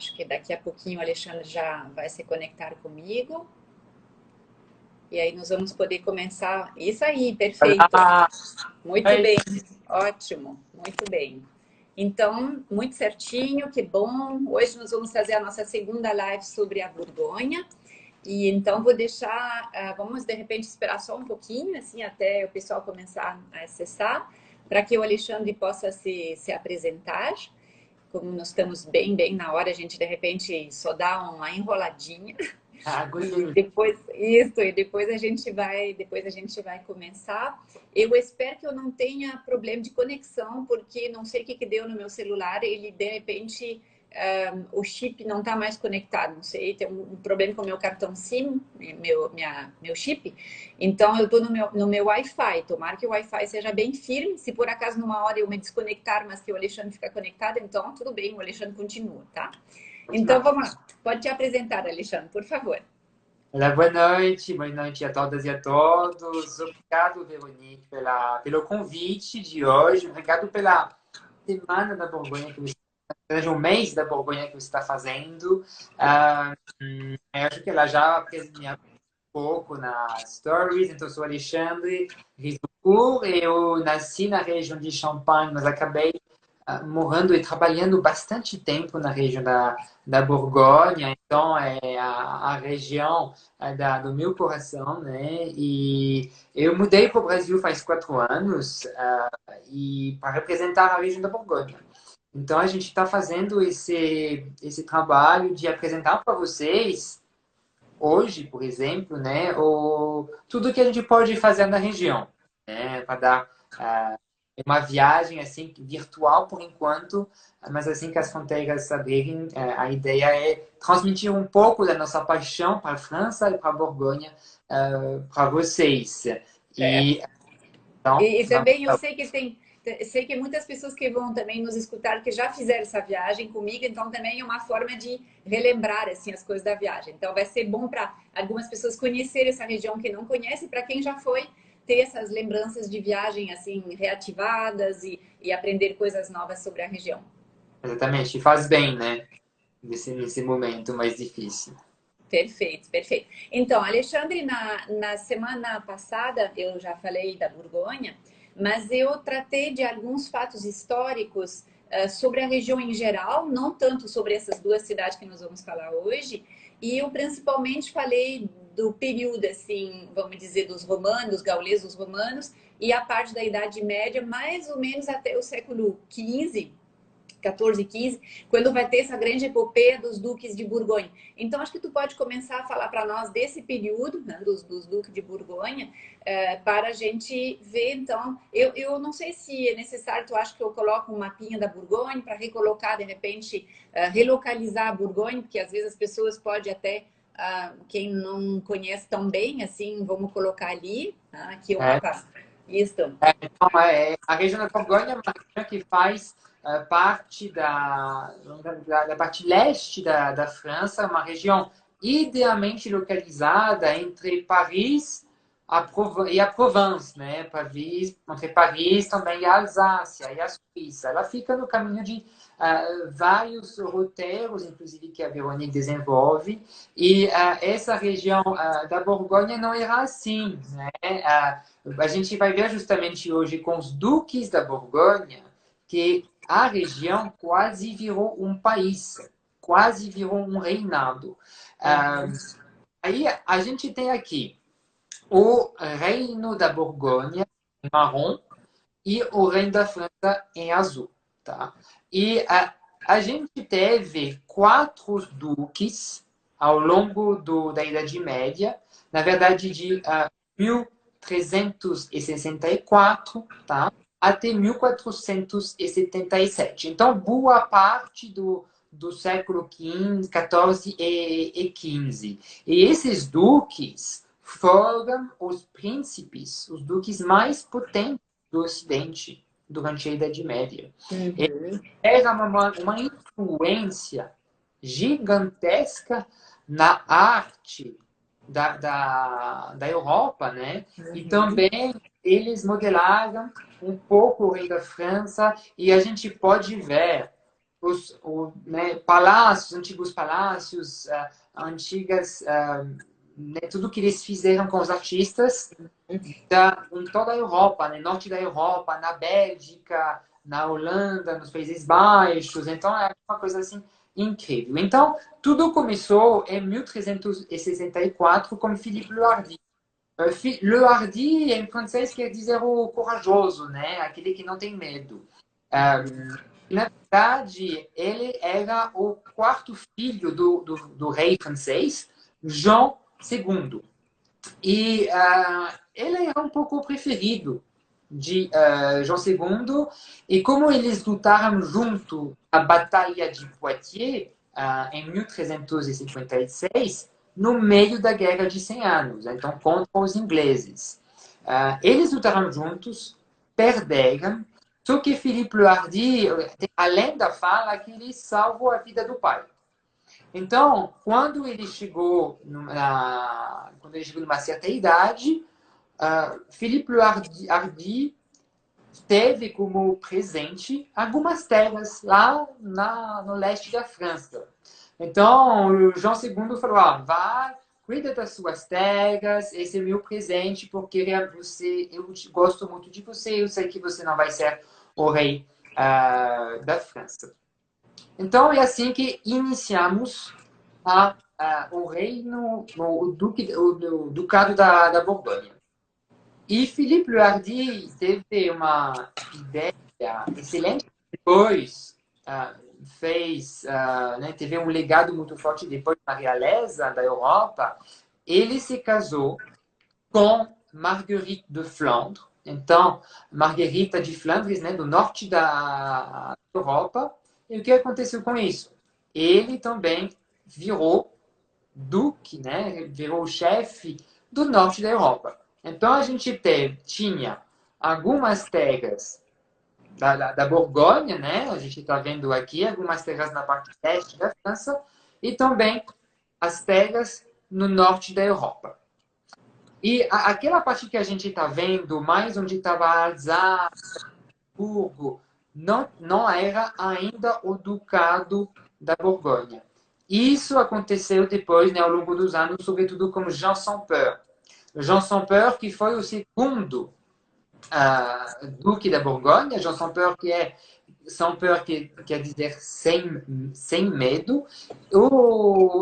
Acho que daqui a pouquinho o Alexandre já vai se conectar comigo. E aí nós vamos poder começar. Isso aí, perfeito. Olá, Muito oi. bem, ótimo, muito bem. Então, muito certinho, que bom. Hoje nós vamos fazer a nossa segunda live sobre a Borgonha. E então vou deixar, vamos de repente esperar só um pouquinho, assim, até o pessoal começar a acessar, para que o Alexandre possa se apresentar. Como nós estamos bem na hora, a gente de repente só dá uma enroladinha. Ah, E gostei. depois, isso, e depois a gente vai começar. Eu espero que eu não tenha problema de conexão, porque não sei o que deu no meu celular, ele de repente o chip não está mais conectado, não sei, tem um problema com o meu cartão SIM, meu chip, então eu estou no meu Wi-Fi, tomara que o Wi-Fi seja bem firme, se por acaso numa hora eu me desconectar, mas que o Alexandre fica conectado, então tudo bem, o Alexandre continua, tá? Então Continuar. vamos lá, pode te apresentar, Alexandre, por favor. Olá, boa noite a todas e a todos. Obrigado, Veronique, pelo convite de hoje. Obrigado pela semana da Borgonha que você está, o mês da Borgonha que você está fazendo. Eu acho que ela já apresentou um pouco nas stories. Então, eu sou Alexandre Rizour. Eu nasci na região de Champagne, mas acabei morando e trabalhando bastante tempo na região da Borgonha, então é a região do meu coração, né? E eu mudei para o Brasil faz 4 anos e para representar a região da Borgonha. Então a gente está fazendo esse trabalho de apresentar para vocês hoje, por exemplo, né? Tudo que a gente pode fazer na região, né? Para dar uma viagem assim virtual por enquanto, mas assim que as fronteiras se abrirem, a ideia é transmitir um pouco da nossa paixão para a França e para a Borgonha para vocês. Certo. E então, E vamos também eu lá. sei que muitas pessoas que vão também nos escutar que já fizeram essa viagem comigo, então também é uma forma de relembrar assim as coisas da viagem. Então vai ser bom para algumas pessoas conhecerem essa região que não conhece, para quem já foi ter essas lembranças de viagem assim reativadas e aprender coisas novas sobre a região. Exatamente, faz bem, né? Nesse momento mais difícil. Perfeito, perfeito. Então, Alexandre, na semana passada eu já falei da Borgonha, mas eu tratei de alguns fatos históricos sobre a região em geral, não tanto sobre essas duas cidades que nós vamos falar hoje, e eu principalmente falei do período, assim, vamos dizer, dos romanos, dos gauleses, dos romanos, e a parte da Idade Média, mais ou menos até o século XV, 14 e 15, quando vai ter essa grande epopeia dos duques de Borgonha. Então, acho que tu pode começar a falar para nós desse período, né, dos duques de Borgonha, para a gente ver, então, eu não sei se é necessário, tu acha que eu coloco um mapinha da Borgonha para recolocar, de repente, relocalizar a Borgonha, porque às vezes as pessoas podem até, quem não conhece tão bem, assim, vamos colocar ali, aqui o É, mapa, isso. então, a região da Borgonha é uma região que faz parte da parte leste da França, uma região idealmente localizada entre Paris e a Provence, né? Entre Paris também e a Alsácia e a Suíça. Ela fica no caminho de vários roteiros, inclusive que a Veronique desenvolve, e essa região da Borgonha não era assim, né? A gente vai ver justamente hoje com os duques da Borgonha que a região quase virou um país, quase virou um reinado. Ah, Aí a gente tem aqui o Reino da Borgonha em marrom e o Reino da França em azul, tá? E a gente teve 4 duques ao longo da Idade Média, na verdade de 1364, tá? Até 1477. Então, boa parte do século XV, XIV e XV. E esses duques foram os príncipes, os duques mais potentes do Ocidente durante a Idade Média. Ele Uhum. era uma influência gigantesca na arte da Europa, né? E Uhum. também eles modelaram um pouco o rei da França e a gente pode ver né, palácios, antigos palácios, antigas, né, tudo que eles fizeram com os artistas em toda a Europa, no norte da Europa, na Bélgica, na Holanda, nos Países Baixos. Então, é uma coisa assim incrível. Então, tudo começou em 1364 com Philippe Le Hardy. Le Hardy, em francês, quer dizer o corajoso, né? Aquele que não tem medo. Na verdade, ele era o quarto filho do rei francês, Jean II. E ele era um pouco o preferido de João II. E como eles lutaram junto a Batalha de Poitiers, em 1356, no meio da Guerra de 100 Anos, então contra os ingleses. Eles lutaram juntos, perderam, só que Philippe Le Hardy, a lenda fala que ele salvou a vida do pai. Então, quando ele chegou numa certa idade, Philippe Le Hardy teve como presente algumas terras lá no leste da França. Então, o João II falou, vai, cuida das suas terras, esse é meu presente, porque eu gosto muito de você, eu sei que você não vai ser o rei da França. Então, é assim que iniciamos o reino, o ducado da Borgonha. E Philippe Le Hardy teve uma ideia excelente. Depois né, teve um legado muito forte depois na realeza da Europa. Ele se casou com Marguerite de Flandres. Então, Margarita de Flandres, né, do norte da Europa. E o que aconteceu com isso? Ele também virou duque, né? Virou chefe do norte da Europa. Então, a gente tinha algumas terras da Borgonha, né? A gente está vendo aqui algumas terras na parte leste da França e também as terras no norte da Europa. E aquela parte que a gente está vendo, mais onde estava Alsácia, Burgo, não era ainda o Ducado da Borgonha. Isso aconteceu depois, né, ao longo dos anos, sobretudo com Jean Sans-Peur. Jean Sans-Peur, que foi o segundo Duque da Borgonha. Jean Sans-Peur, Sans-Peur quer dizer sem medo.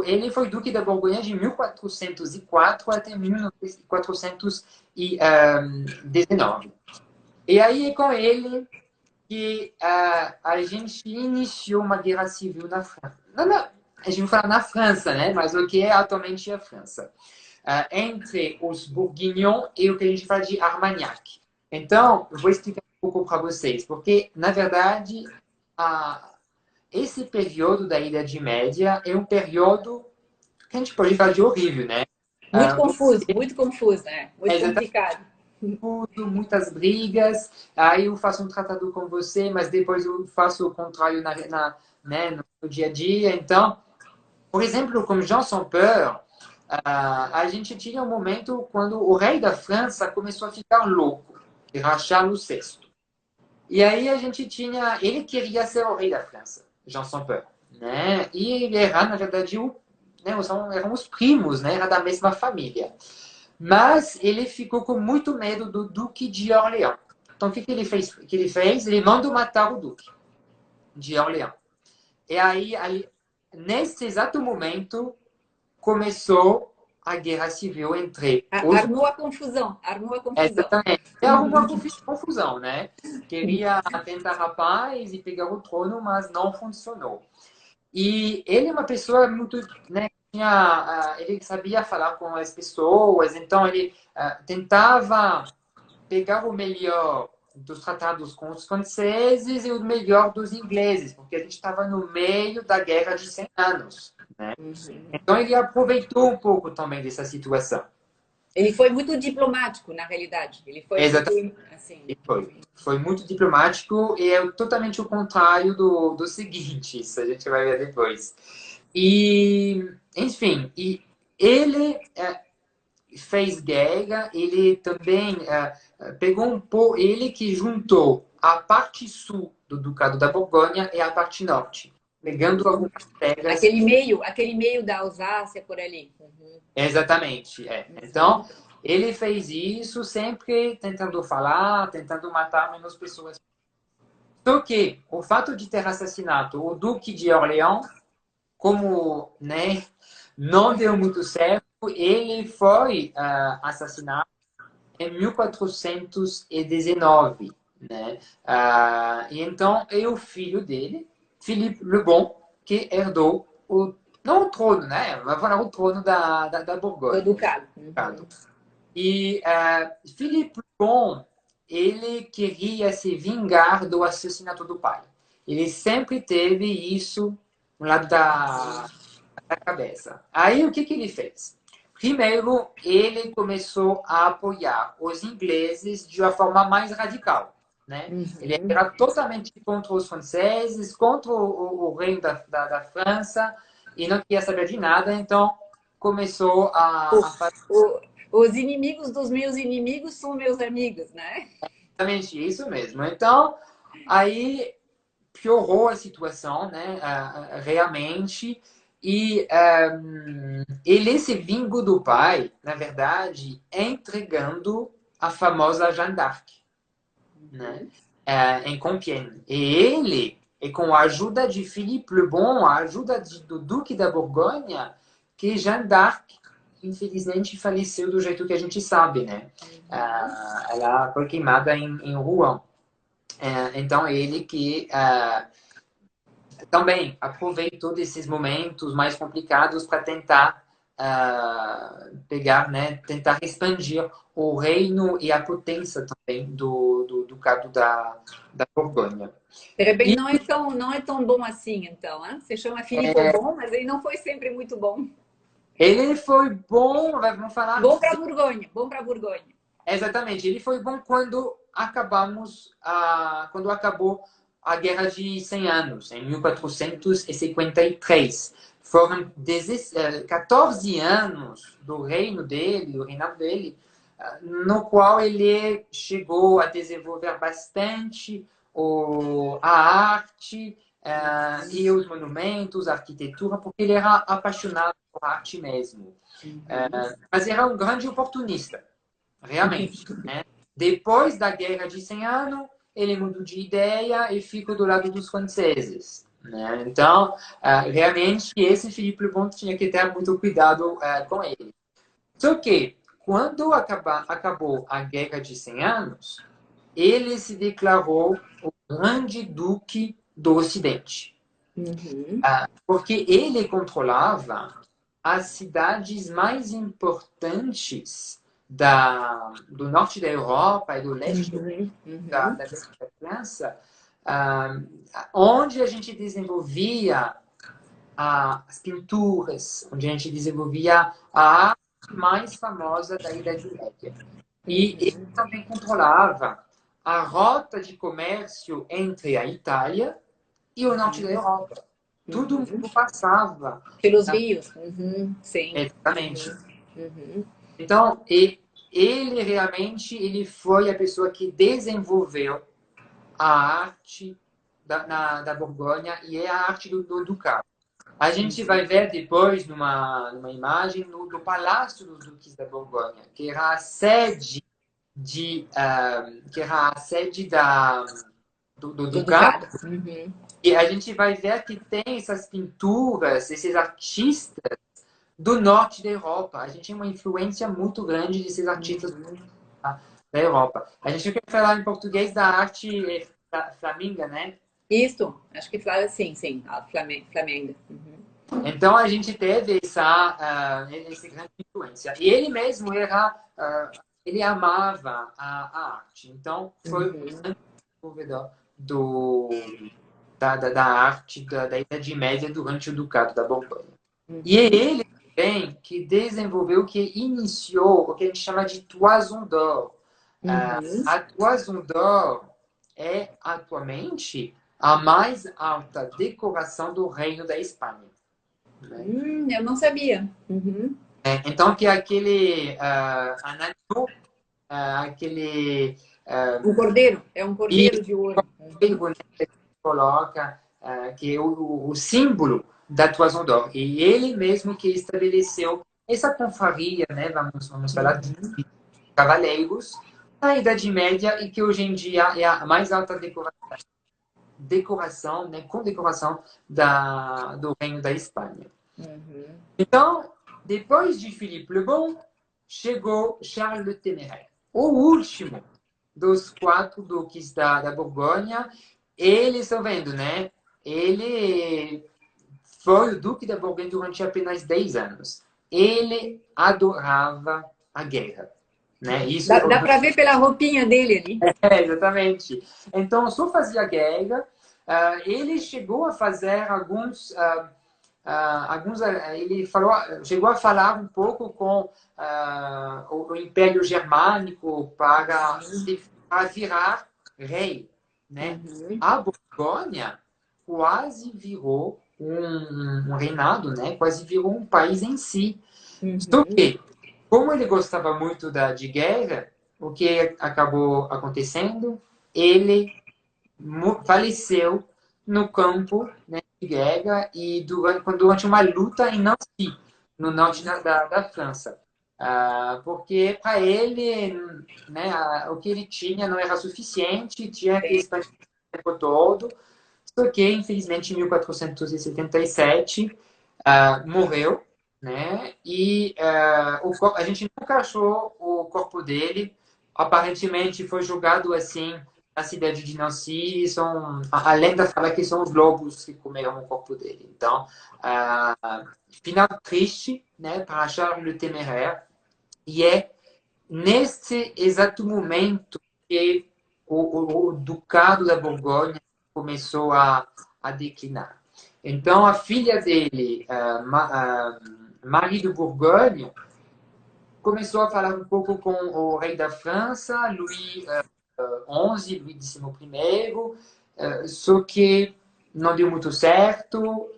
Ele foi Duque da Borgonha de 1404 até 1419. E aí é com ele que a gente iniciou uma guerra civil na França. A gente vai falar na França, né? Mas o que é atualmente a França? Entre os Bourguignons e o que a gente fala de Armagnac. Então, eu vou explicar um pouco para vocês, porque, na verdade, esse período da Idade Média é um período que a gente pode falar de horrível, né? Muito confuso, né? Muito complicado. Muitas brigas, aí eu faço um tratado com você, mas depois eu faço o contrário né, no dia a dia. Então, por exemplo, com Jean Sans-Peur, a gente tinha um momento quando o rei da França começou a ficar louco, era Charles VI. E aí a gente ele queria ser o rei da França, Jean Sans-Peur, né? E ele era, na verdade, eram os primos, né? Era da mesma família. Mas ele ficou com muito medo do Duque de Orleans. Então, o que ele fez? Ele mandou matar o Duque de Orleans. E aí, nesse exato momento, começou a guerra civil entre Armou a confusão. Exatamente. É alguma confusão, né? Queria tentar a paz e pegar o trono, mas não funcionou. E ele é uma pessoa muito, né, ele sabia falar com as pessoas, então ele tentava pegar o melhor dos tratados com os franceses e o melhor dos ingleses, porque a gente estava no meio da Guerra de 100 Anos. Né? Então ele aproveitou um pouco também dessa situação. Ele foi muito diplomático, na realidade. Ele foi Exatamente. Muito, assim... Foi muito diplomático e é totalmente o contrário do seguinte, isso a gente vai ver depois. E, enfim, ele fez guerra, ele também pegou um pouco, ele que juntou a parte sul do Ducado da Borgonha e a parte norte, pegando algumas terras. Aquele meio da Alsácia por ali. Uhum. Exatamente, é. Então, ele fez isso sempre tentando falar, tentando matar menos pessoas. Só que o fato de ter assassinado o Duque de Orleans, como, né, não deu muito certo, ele foi assassinado em 1419, né? E então é o filho dele, Philippe le Bon, que herdou não o trono, né? Vai falar o trono da Do Borgonha. Ducado. Uhum. E Philippe le Bon, ele queria se vingar do assassinato do pai. Ele sempre teve isso no lado da cabeça. Aí o que ele fez? Primeiro, ele começou a apoiar os ingleses de uma forma mais radical, né? Ele Uhum. era totalmente contra os franceses, contra o reino da França, e não queria saber de nada, então começou a fazer Os inimigos dos meus inimigos são meus amigos, né? exatamente isso mesmo. Então, aí piorou a situação, né? Realmente. E ele se vingou do pai, na verdade, entregando a famosa Jeanne d'Arc, né? Em Compiègne. E ele, e com a ajuda de Philippe le Bon, a ajuda do Duque da Borgonha, que Jeanne d'Arc, infelizmente, faleceu do jeito que a gente sabe, né? Ela foi queimada em Rouen. Então, ele que também aproveitou desses momentos mais complicados para tentar pegar, né, tentar expandir o reino e a potência também do Ducado da Borgonha. De repente E não é tão bom assim, então. Hein? Você chama Filipe bom, mas ele não foi sempre muito bom. ele foi bom, vamos falar Bom para Borgonha, bom para Borgonha. exatamente, ele foi bom quando quando acabou a Guerra de 100 Anos, em 1453. Foram 14 anos do reino dele, do reinado dele, no qual ele chegou a desenvolver bastante a arte e os monumentos, a arquitetura, porque ele era apaixonado por arte mesmo. Mas era um grande oportunista. Realmente, né? Depois da Guerra de 100 Anos, ele mudou de ideia e ficou do lado dos franceses, né? Então, realmente, esse Philippe le Bon tinha que ter muito cuidado com ele. Só que, quando acabou a Guerra de 100 Anos, ele se declarou o grande duque do Ocidente. Uhum. Porque ele controlava as cidades mais importantes do norte da Europa e do leste da França, ah, onde a gente desenvolvia as pinturas, onde a gente desenvolvia a arte mais famosa da Idade Média. E ele também controlava a rota de comércio entre a Itália e o norte da Europa. Tudo mundo passava. Pelos rios. Uhum. Sim. Exatamente. Uhum. Então, ele realmente ele foi a pessoa que desenvolveu a arte da Borgonha e é a arte do Ducado. A gente vai ver depois numa imagem do Palácio dos Duques da Borgonha, que era a sede que era a sede do Do Ducado. Ducado. Uhum. E a gente vai ver que tem essas pinturas, esses artistas do norte da Europa. A gente tem uma influência muito grande desses artistas da Europa. A gente quer falar em português da arte flamenga, né? Isso, acho que Flávia, sim, a Flamengo. Uhum. Então a gente teve essa grande influência. E ele mesmo ele amava a arte. Então foi um grande desenvolvedor da arte da Idade Média durante o Ducado da Borgonha. E é ele também que desenvolveu, que iniciou o que a gente chama de Toison d'Or. A Toison d'Or é atualmente a mais alta decoração do Reino da Espanha. Né? Eu não sabia. Uhum. Então, que aquele anel, aquele... Um cordeiro, é um e cordeiro de ouro. que coloca, que é o símbolo da Toison d'Or. E ele mesmo que estabeleceu essa confraria, né? Vamos falar de cavaleiros, na Idade Média e que hoje em dia é a mais alta decoração, né? Condecoração do Reino da Espanha. Uhum. Então, depois de Philippe le Bon, chegou Charles le Téméraire, o último dos 4 duques da Borgonha. Eles estão vendo, né? Ele foi o duque da Borgonha durante apenas 10 anos. Ele adorava a guerra, né? Isso Dá para ver pela roupinha dele ali. exatamente. Então, só fazia guerra. Ele chegou a fazer ele chegou a falar um pouco com o Império Germânico para virar rei, né? Uhum. A Borgonha quase virou um reinado, né? Quase virou um país em si. Só Uhum. que, como ele gostava muito de guerra, o que acabou acontecendo? Ele faleceu no campo, né, de guerra e durante uma luta em Nancy, no norte da França. Porque para ele, né, o que ele tinha não era suficiente, tinha que expandir o tempo todo. Só que, infelizmente, em 1477, morreu, né? E a gente nunca achou o corpo dele. Aparentemente, foi jogado assim na cidade de Nancy. A lenda fala que são os lobos que comeram o corpo dele. Então, final triste, né, para Charles le Téméraire. E é nesse exato momento que o Ducado da Borgonha começou a declinar. Então, a filha dele, Marie de Bourgogne, começou a falar um pouco com o rei da França, Louis XI, Louis XI, só que não deu muito certo.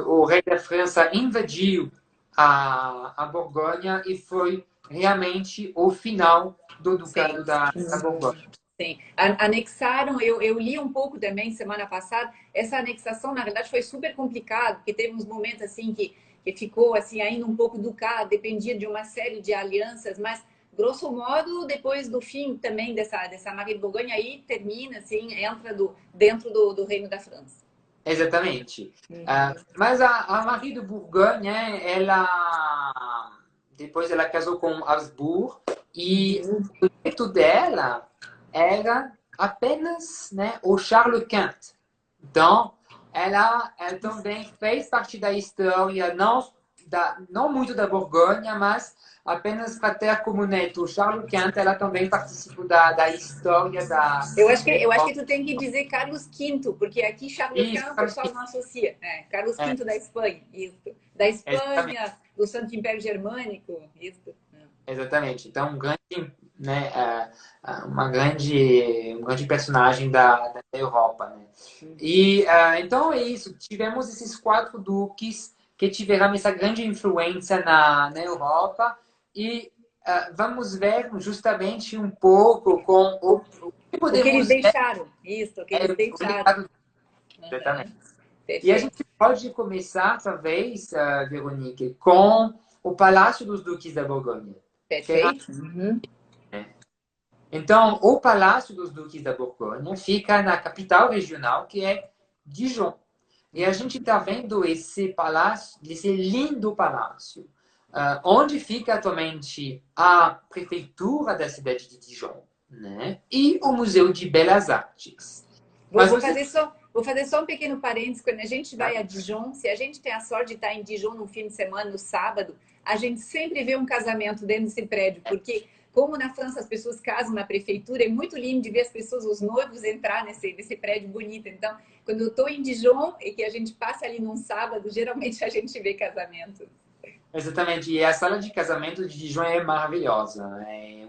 O rei da França invadiu a Borgonha e foi realmente o final do Ducado Sim. da Borgonha. Sim. Anexaram, eu li um pouco também semana passada, essa anexação, na verdade, foi super complicado, porque teve uns momentos assim que ficou assim ainda um pouco ducado, dependia de uma série de alianças, mas grosso modo, depois do fim também dessa Maria de Borgonha, aí termina, assim, entra dentro do Reino da França. Exatamente. Mas a Marie de Bourgogne, depois ela casou com Habsburgo e o neto dela era apenas, né, o Charles V. Então, ela também fez parte da história, não muito da Borgonha, mas apenas para ter como neto o Charles V, ela também participou da história da Eu acho que Europa. tu tem que dizer Carlos V, porque aqui Charles Isso, Quint o pessoal não associa. Carlos é, V da Espanha, isso. Da exatamente. Espanha, do Santo Império Germânico, isso. Exatamente. Então, né, um grande personagem da Europa, né? E então é isso. Tivemos esses 4 duques que tiveram essa grande influência na Europa e vamos ver justamente um pouco com o que O que eles podemos ver deixaram, isso, o que eles o deixaram. legado Uhum. exatamente. E a Perfeito. gente pode começar, talvez, Veronique, com o Palácio dos Duques da Borgonha. Perfeito. Uhum. Então, o Palácio dos Duques da Borgonha fica na capital regional, que é Dijon. E a gente está vendo esse palácio, esse lindo palácio, onde fica atualmente a prefeitura da cidade de Dijon, né? E o Museu de Belas Artes. Mas você... Vou fazer só um pequeno parênteses. Quando a gente vai a Dijon, se a gente tem a sorte de estar em Dijon no fim de semana, no sábado, a gente sempre vê um casamento dentro desse prédio, porque como na França as pessoas casam na prefeitura, é muito lindo de ver as pessoas, os noivos entrar nesse prédio bonito. Então, quando eu estou em Dijon e que a gente passa ali num sábado, geralmente a gente vê casamento. Exatamente. E a sala de casamento de Dijon é maravilhosa. É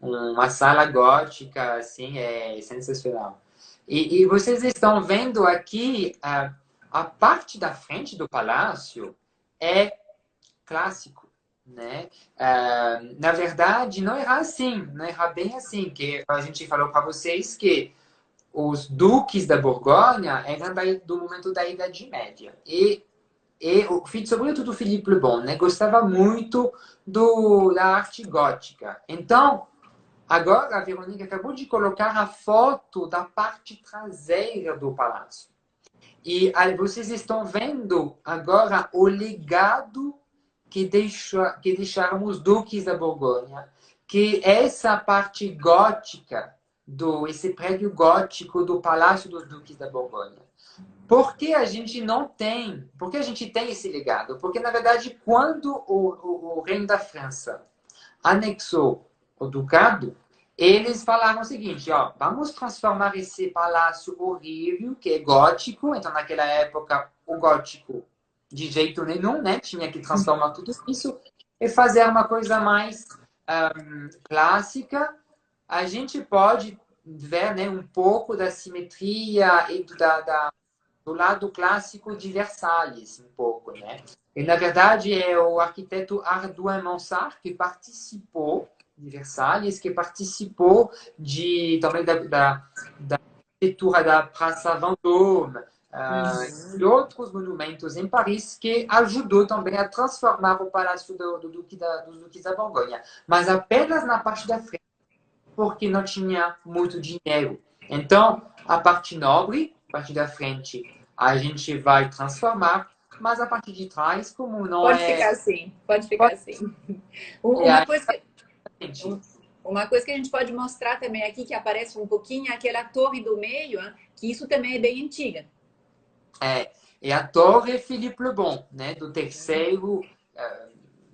uma sala gótica, assim, é sensacional. E vocês estão vendo aqui a parte da frente do palácio é clássico. né? Na verdade, não era assim, não era bem assim, que a gente falou para vocês que os duques da Borgonha eram do momento da Idade Média. E sobretudo o Philippe le Bon, né, gostava muito da arte gótica. Então, agora a Verônica acabou de colocar a foto da parte traseira do palácio. E aí, vocês estão vendo agora o legado que deixaram os duques da Borgonha, que essa parte gótica, esse prédio gótico do Palácio dos Duques da Borgonha. Por que a gente não tem? Por que a gente tem esse legado? Porque, na verdade, quando o Reino da França anexou o ducado, eles falaram o seguinte, ó, vamos transformar esse palácio horrível, que é gótico, então naquela época o gótico de jeito nenhum, né? Tinha que transformar tudo isso e fazer uma coisa mais clássica. A gente pode ver, né, um pouco da simetria e do lado clássico de Versalhes, um pouco, né? E, na verdade, é o arquiteto Ardouin Mansart que participou de Versalhes, que participou também da arquitetura da Praça Vendôme, e outros monumentos em Paris, que ajudou também a transformar o Palácio dos Duques da Borgonha, mas apenas na parte da frente, porque não tinha muito dinheiro. Então, a parte nobre, a parte da frente, a gente vai transformar, mas a parte de trás, como não Pode ficar assim, pode ficar assim. Uma coisa que, uma coisa que a gente pode mostrar também aqui, que aparece um pouquinho, é aquela torre do meio, que isso também é bem antiga. E a torre Philippe le Bon, né, do terceiro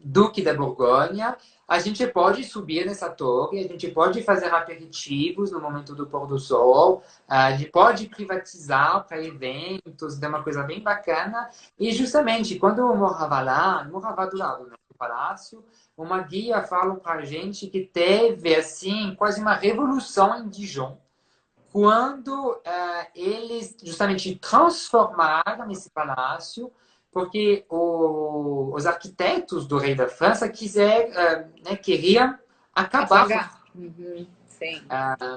Duque da Borgonha. A gente pode subir nessa torre, a gente pode fazer aperitivos no momento do pôr do sol, a gente pode privatizar para eventos, é uma coisa bem bacana. E justamente, quando eu morava lá, morava do lado do palácio, uma guia falou para a gente que teve, assim, quase uma revolução em Dijon, quando eles justamente transformaram esse palácio, porque os arquitetos do rei da França queriam acabar. Sim.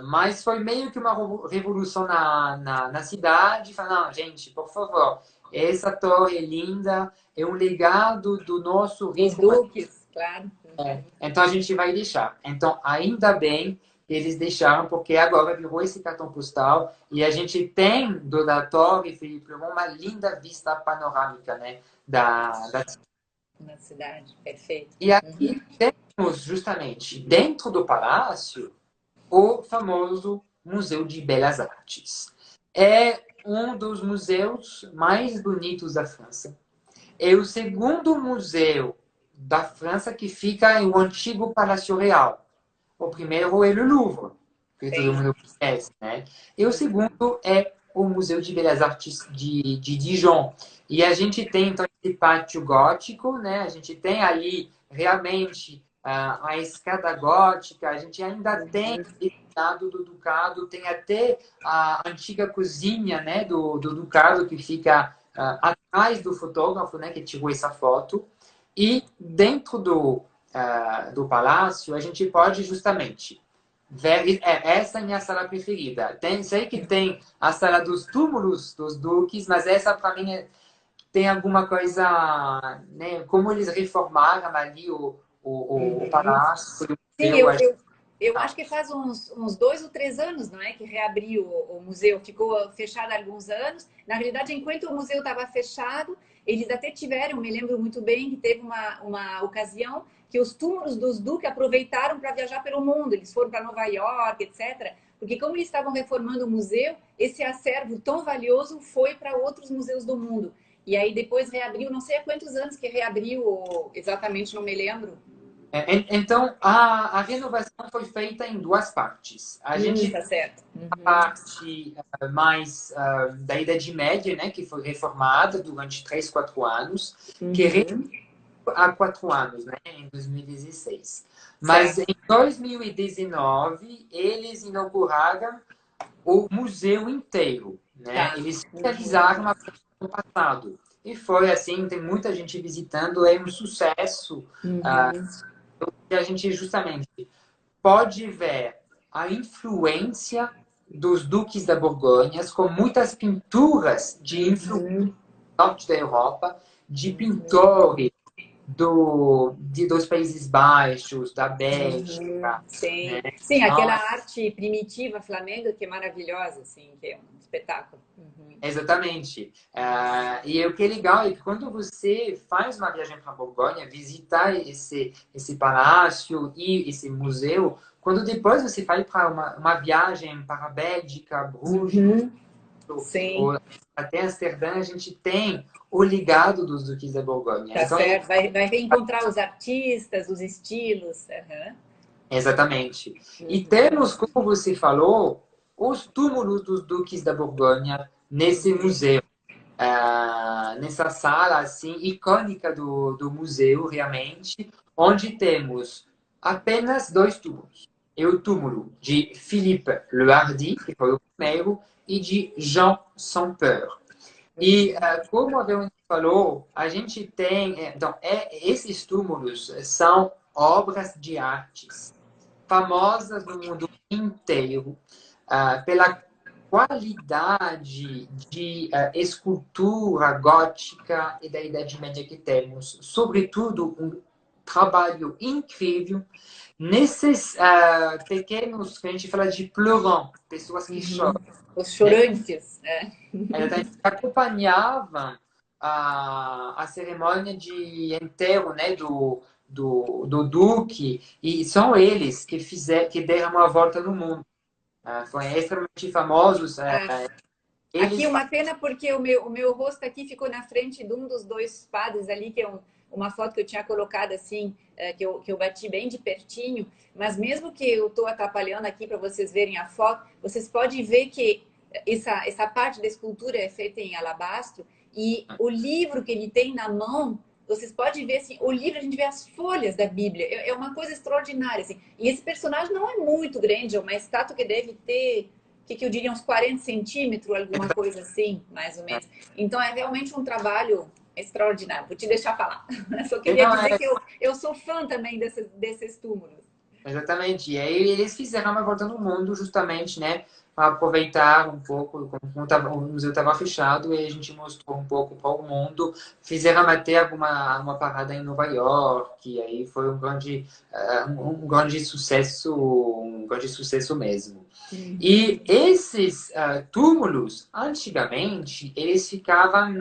Mas foi meio que uma revolução na cidade. Falaram, não, gente, por favor, essa torre é linda, é um legado do nosso rei. Dos duques, claro. Então a gente vai deixar. Então, ainda bem que eles deixaram, porque agora virou esse cartão postal e a gente tem da Torre Philippe uma linda vista panorâmica, né, na cidade. Perfeito. E aqui temos justamente dentro do palácio o famoso Museu de Belas Artes. É um dos museus mais bonitos da França. É o segundo museu da França que fica em um antigo Palácio Real. O primeiro é o Louvre, que todo mundo conhece, né? E o segundo é o Museu de Belas Artes de Dijon. E a gente tem, então, esse pátio gótico, né? A gente tem ali, realmente, a escada gótica. A gente ainda tem esse lado do Ducado. Tem até a antiga cozinha, né? do Ducado, que fica atrás do fotógrafo, né? Que tirou essa foto. E dentro do palácio, a gente pode justamente ver. Essa é a minha sala preferida. Sei que tem a sala dos túmulos dos duques, mas essa, para mim, tem alguma coisa, né? Como eles reformaram ali o palácio. Sim, eu acho que faz uns 2 ou 3 anos, não é? Que reabriu o museu, ficou fechado há alguns anos. Na realidade, enquanto o museu estava fechado, eles até tiveram, me lembro muito bem, que teve uma ocasião que os túmulos dos duques aproveitaram para viajar pelo mundo. Eles foram para Nova York, etc. Porque como eles estavam reformando o museu, esse acervo tão valioso foi para outros museus do mundo. E aí depois reabriu, não sei há quantos anos que reabriu exatamente, não me lembro. Então, a renovação foi feita em duas partes. A gente tá certo. A parte mais da Idade Média, né, que foi reformada durante 3, 4 anos, que há 4 anos, né, em 2016. Mas em 2019, eles inauguraram o museu inteiro. Né? Eles finalizaram a no passado. e foi assim, tem muita gente visitando, é um sucesso. E a gente justamente pode ver a influência dos duques da Borgonha com muitas pinturas de influência do norte da Europa, de pintores dos Países Baixos, da Bélgica, Sim, né? sim, Então, aquela arte primitiva flamenga que é maravilhosa, assim, que é um espetáculo. exatamente. E o que é legal é que quando você faz uma viagem para Borgonha, visitar esse palácio e esse museu, quando depois você vai para uma viagem para a Bélgica, Bruges, Sim, ou até Amsterdã, a gente tem o legado dos duques da Borgonha. tá Então, é certo. Vai reencontrar os artistas, os estilos. exatamente. E temos, como você falou, os túmulos dos duques da Borgonha nesse museu. Nessa sala assim icônica do museu, realmente, onde temos apenas dois túmulos. É o túmulo de Philippe le Hardi, que foi o primeiro, e de Jean sans Peur. E, como a Verônica falou, a gente tem... Então, esses túmulos são obras de artes famosas no mundo inteiro, pela qualidade de escultura gótica e da Idade Média que temos. Sobretudo, um trabalho incrível nesses pequenos, que a gente fala de pleurants, pessoas que choram. Os chorantes. Eles acompanhavam a cerimônia de enterro, né, do Duque, e são eles que deram a volta no mundo. Foram extremamente famosos. Aqui Eles uma pena porque o meu rosto aqui ficou na frente de um dos dois padres ali, que é uma foto que eu tinha colocado assim, que eu bati bem de pertinho, mas mesmo que eu estou atrapalhando aqui para vocês verem a foto, vocês podem ver que essa parte da escultura é feita em alabastro e o livro que ele tem na mão, vocês podem ver assim, o livro a gente vê as folhas da Bíblia, é uma coisa extraordinária assim. E esse personagem não é muito grande, é uma estátua que deve ter que eu diria, uns 40 centímetros, alguma coisa assim, mais ou menos. Então, é realmente um trabalho extraordinário. Vou te deixar falar. Só queria Não, dizer que eu sou fã também desses túmulos. exatamente. E aí eles fizeram uma volta no mundo justamente, né, para aproveitar um pouco, como o museu estava fechado, e a gente mostrou um pouco para o mundo. Fizeram até uma parada em Nova York, e aí foi um grande sucesso mesmo. E esses túmulos, antigamente, eles ficavam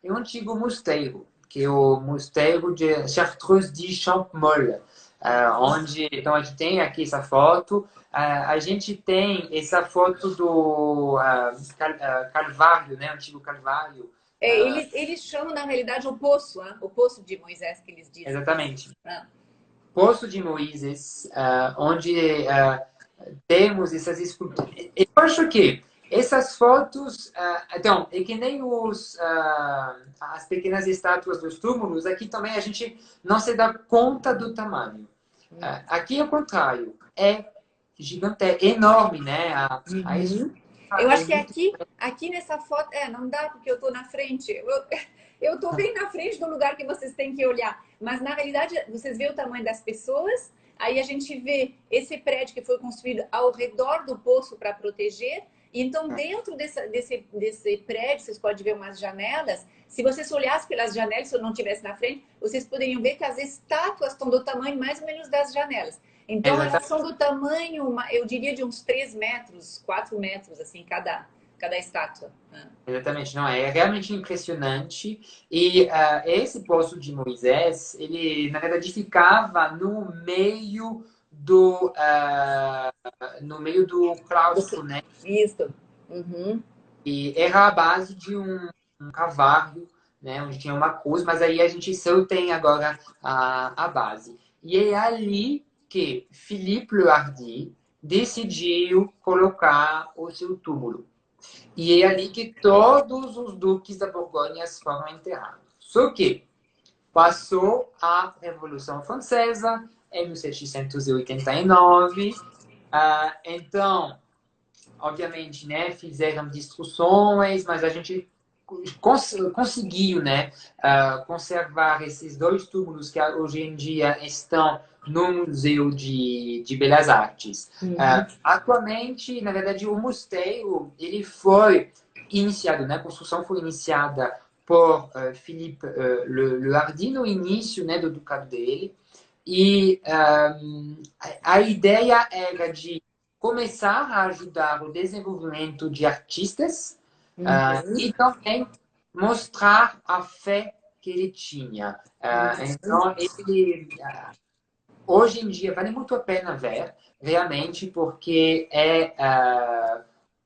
em um antigo mosteiro, que é o mosteiro de Chartreuse de Champmol, onde, então, a gente tem aqui essa foto. A gente tem essa foto do Calvário, né? Antigo Calvário. Eles chamam, na realidade, o poço de Moisés, que eles dizem. Exatamente. Ah. Poço de Moisés, onde temos essas esculturas. Eu acho que essas fotos, então, é que nem as pequenas estátuas dos túmulos, aqui também a gente não se dá conta do tamanho. Aqui é o contrário, é gigante, é enorme, né? A escultura Eu é acho que muito... aqui nessa foto, não dá porque eu estou na frente. Eu estou bem na frente do lugar que vocês têm que olhar. Mas na realidade, vocês veem o tamanho das pessoas, aí a gente vê esse prédio que foi construído ao redor do poço para proteger. E então, dentro desse prédio, vocês podem ver umas janelas. Se vocês olhassem pelas janelas, se eu não estivesse na frente, vocês poderiam ver que as estátuas estão do tamanho mais ou menos das janelas. Então, elas são do tamanho, eu diria, de uns 3 metros, 4 metros, assim, cada estátua. Exatamente, não, é realmente impressionante. E esse poço de Moisés, ele na verdade ficava no meio do claustro, né? Isso. Uhum. E era a base de um cavalo, né? Onde tinha uma cruz, mas aí a gente só tem agora a base. E é ali que Philippe le Hardi decidiu colocar o seu túmulo. E é ali que todos os duques da Borgonha foram enterrados. Só que passou a Revolução Francesa em 1789. Então, obviamente, né, fizeram destruições, mas a gente conseguiu, né, conservar esses dois túmulos que hoje em dia estão no Museu de Belas Artes. Atualmente, na verdade, o mosteiro ele foi iniciado, né, a construção foi iniciada por Philippe Le Hardy no início, né, do ducado dele. E a ideia era de começar a ajudar o desenvolvimento de artistas e também mostrar a fé que ele tinha. Então, ele, hoje em dia, vale muito a pena ver, realmente, porque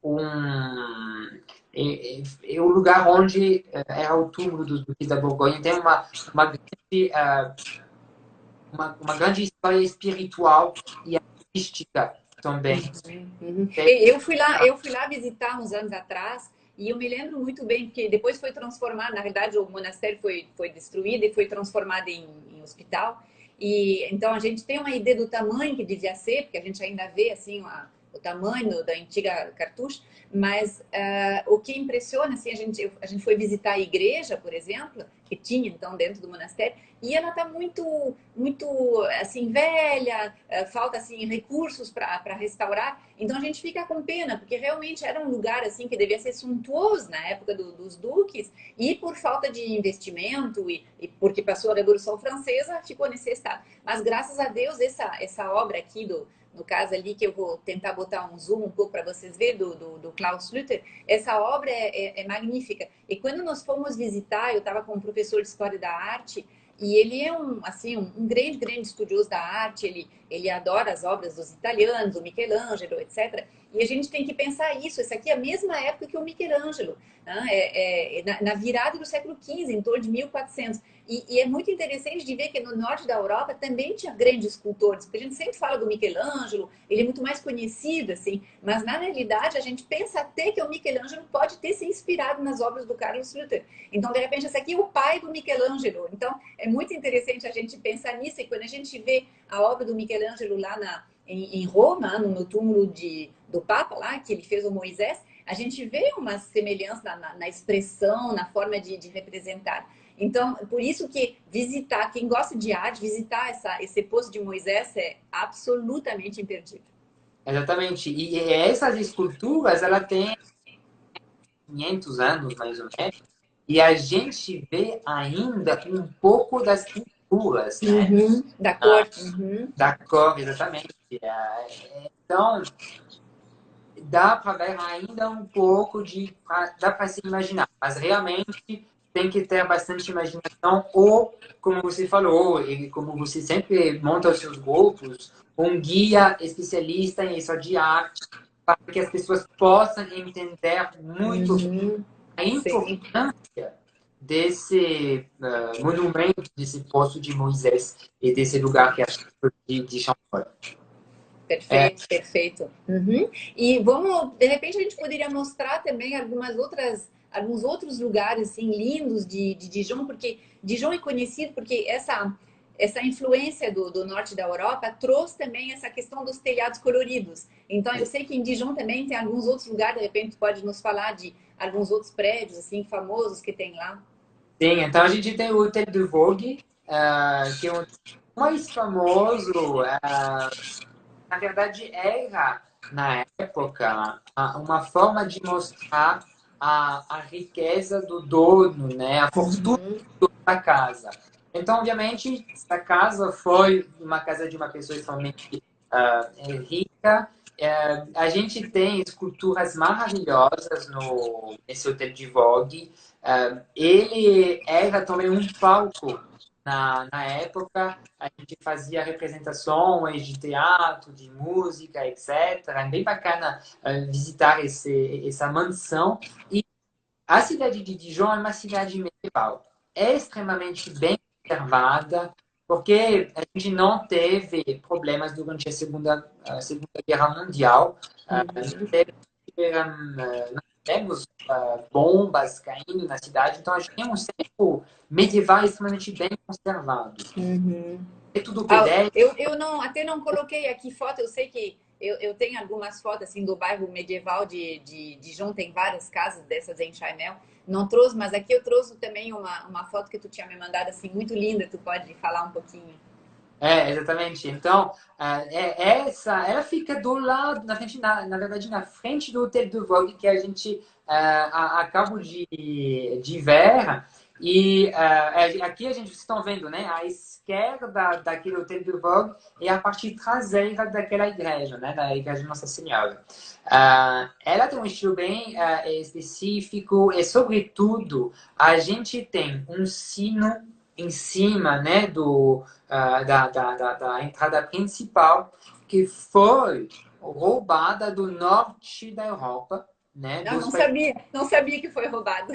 um, é o lugar onde é o túmulo dos Duques da Borgonha. Tem uma grande história espiritual e artística também. Eu fui lá visitar uns anos atrás e eu me lembro muito bem porque depois foi transformado, na verdade o monastério foi destruído e foi transformado em hospital. E então a gente tem uma ideia do tamanho que devia ser, porque a gente ainda vê assim o tamanho da antiga cartucho, mas o que impressiona, assim, a gente foi visitar a igreja, por exemplo, que tinha então dentro do monastério, e ela está muito assim velha, falta assim recursos para restaurar. Então a gente fica com pena, porque realmente era um lugar assim que devia ser suntuoso na época dos duques, e por falta de investimento e porque passou a Revolução Francesa ficou nesse estado. Mas graças a Deus essa obra aqui no caso ali, que eu vou tentar botar um zoom um pouco para vocês verem, do Klaus Luther, essa obra é magnífica. E quando nós fomos visitar, eu estava com um professor de História da Arte, e ele é um grande estudioso da arte, ele adora as obras dos italianos, o Michelangelo, etc. E a gente tem que pensar isso, essa aqui é a mesma época que o Michelangelo, né? Na virada do século XV, em torno de 1400. E é muito interessante de ver que no norte da Europa também tinha grandes escultores, porque a gente sempre fala do Michelangelo, ele é muito mais conhecido, assim, mas na realidade a gente pensa até que o Michelangelo pode ter se inspirado nas obras do Carlos Luther. Então, de repente, esse aqui é o pai do Michelangelo. Então, é muito interessante a gente pensar nisso, e quando a gente vê a obra do Michelangelo lá em Roma, no túmulo do Papa lá, que ele fez o Moisés, a gente vê uma semelhança na expressão, na forma de representar. Então, por isso que visitar, quem gosta de arte, visitar esse poço de Moisés é absolutamente imperdível. Exatamente. E essas esculturas, ela tem 500 anos, mais ou menos, e a gente vê ainda um pouco das pinturas, né? Da cor. Da cor, exatamente. Então, dá para ver ainda um pouco dá para se imaginar, mas realmente tem que ter bastante imaginação ou, como você falou, e como você sempre monta os seus grupos, um guia especialista em história de arte para que as pessoas possam entender muito a importância desse monumento, desse poço de Moisés e desse lugar que é de Champollion. Perfeito, perfeito. E de repente a gente poderia mostrar também alguns outros lugares assim, lindos de Dijon, porque Dijon é conhecido porque essa influência do norte da Europa trouxe também essa questão dos telhados coloridos. Então eu sei que em Dijon também tem alguns outros lugares, de repente pode nos falar de alguns outros prédios assim famosos que tem lá. Sim, então a gente tem o Hotel de Vogue, que é o mais famoso. Na verdade, era, na época, uma forma de mostrar a riqueza do dono, né? A fortuna da casa. Então, obviamente, essa casa foi uma casa de uma pessoa extremamente rica. A gente tem esculturas maravilhosas nesse Hotel de Vogue. Ele era também um palco na época. A gente fazia representações de teatro, de música, etc. É bem bacana visitar essa mansão. E a cidade de Dijon é uma cidade medieval. É extremamente bem conservada, porque a gente não teve problemas durante a Segunda Guerra Mundial. Não tivemos bombas caindo na cidade, então a gente tem um centro medieval extremamente bem conservado. É tudo pedestre. Eu até não coloquei aqui foto, eu sei que Eu tenho algumas fotos assim do bairro medieval de Dijon, tem várias casas dessas em Chaimel. Não trouxe, mas aqui eu trouxe também uma foto que tu tinha me mandado assim muito linda. Tu pode falar um pouquinho? Exatamente. Então, ela fica do lado, na frente, na verdade, na frente do Hotel do Vogue, que a gente acaba de ver. E aqui a gente, vocês estão vendo, né? À esquerda daquele Hotel do Vogue é a parte traseira daquela igreja, né? Da Igreja de Nossa Senhora. Ela tem um estilo bem específico e, sobretudo, a gente tem um sino em cima, né, da entrada principal, que foi roubada do norte da Europa, né, Não, dos não países. sabia, não sabia que foi roubado.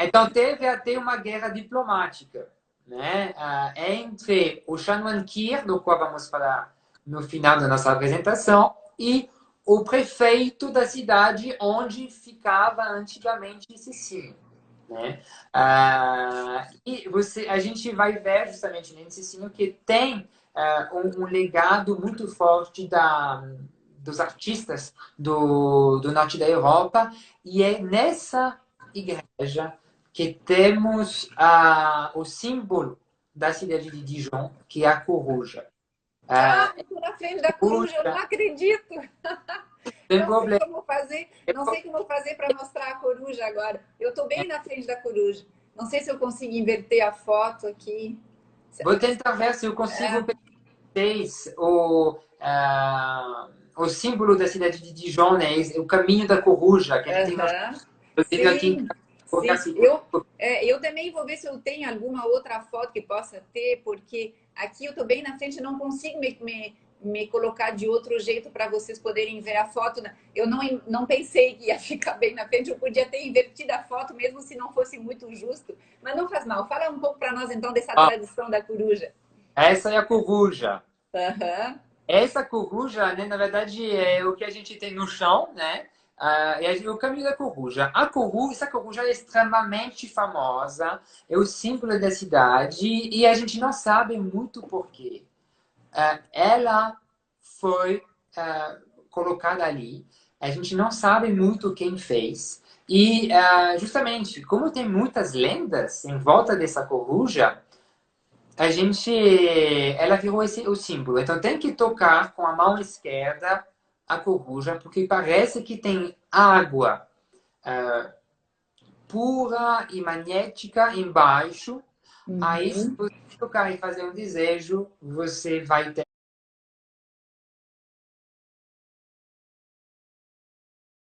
Então teve até uma guerra diplomática, né, entre o Chanwanquir, do qual vamos falar no final da nossa apresentação, e o prefeito da cidade onde ficava antigamente esse sino. Né? E a gente vai ver justamente nesse ensino que tem um legado muito forte dos artistas do norte da Europa, e é nessa igreja que temos o símbolo da cidade de Dijon, que é a coruja. Ah, estou na frente da coruja, eu não Coruja, acredito. tem Não sei problema. como fazer, não sei como fazer para mostrar a coruja agora. Eu estou bem na frente da coruja. Não sei se eu consigo inverter a foto aqui. Vou tentar ver se eu consigo fez o símbolo da cidade de Dijon, né? O caminho da coruja, que a gente tem Aham. eu tenho aqui Sim, colocar sim. assim. Eu também vou ver se eu tenho alguma outra foto que possa ter, porque aqui eu estou bem na frente, não consigo me colocar de outro jeito para vocês poderem ver a foto. Eu não pensei que ia ficar bem na frente, eu podia ter invertido a foto, mesmo se não fosse muito justo, mas não faz mal. Fala um pouco para nós então dessa Ó, tradição da coruja. essa é a coruja. Aham. Essa coruja, né, na verdade, é o que a gente tem no chão, né? É o caminho da coruja. Essa coruja é extremamente famosa, é o símbolo da cidade e a gente não sabe muito por quê. Ela foi colocada ali. A gente não sabe muito quem fez. E justamente, como tem muitas lendas em volta dessa coruja, ela virou o símbolo. Então tem que tocar com a mão esquerda a coruja, porque parece que tem água pura e magnética embaixo. Aí, se Uhum. você tocar e fazer um desejo, você vai ter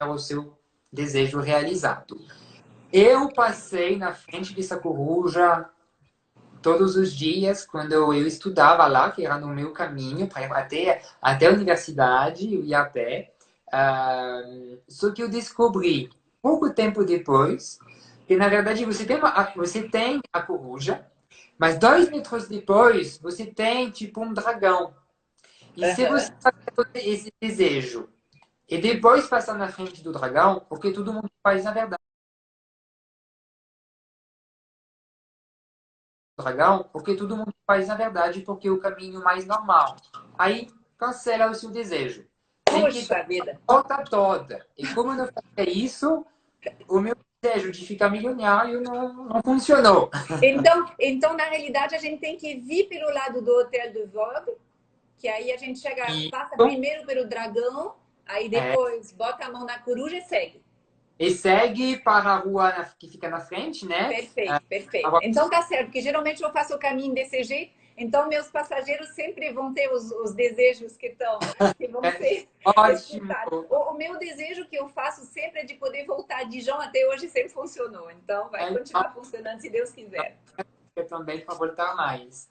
o seu desejo realizado. Eu passei na frente dessa coruja todos os dias quando eu estudava lá, que era no meu caminho para até a universidade, eu ia a pé. Só que eu descobri, pouco tempo depois, que na verdade você tem a coruja, mas 2 metros depois você tem tipo um dragão. E se você Aham. fazer esse desejo e depois passar na frente do dragão, porque todo mundo faz na verdade, dragão, porque todo mundo faz na verdade, porque é o caminho mais normal. Aí cancela o seu desejo. Tem que dar Puxa vida. a volta toda. E como eu não fazia isso, o meu desejo de ficar milionário não funcionou. Então, na realidade, a gente tem que vir pelo lado do Hotel do Vogue, que aí a gente chega, passa Isso primeiro pelo dragão, aí é. depois bota a mão na coruja e segue. E segue para a rua que fica na frente, né? Perfeito, A perfeito. rua- Então tá certo, porque geralmente eu faço o caminho desse jeito, então meus passageiros sempre vão ter os desejos que vão ser Ótimo. executados. O meu desejo que eu faço sempre é de poder voltar de Dijon, até hoje sempre funcionou. Então vai Então, continuar funcionando se Deus quiser. eu também para voltar mais.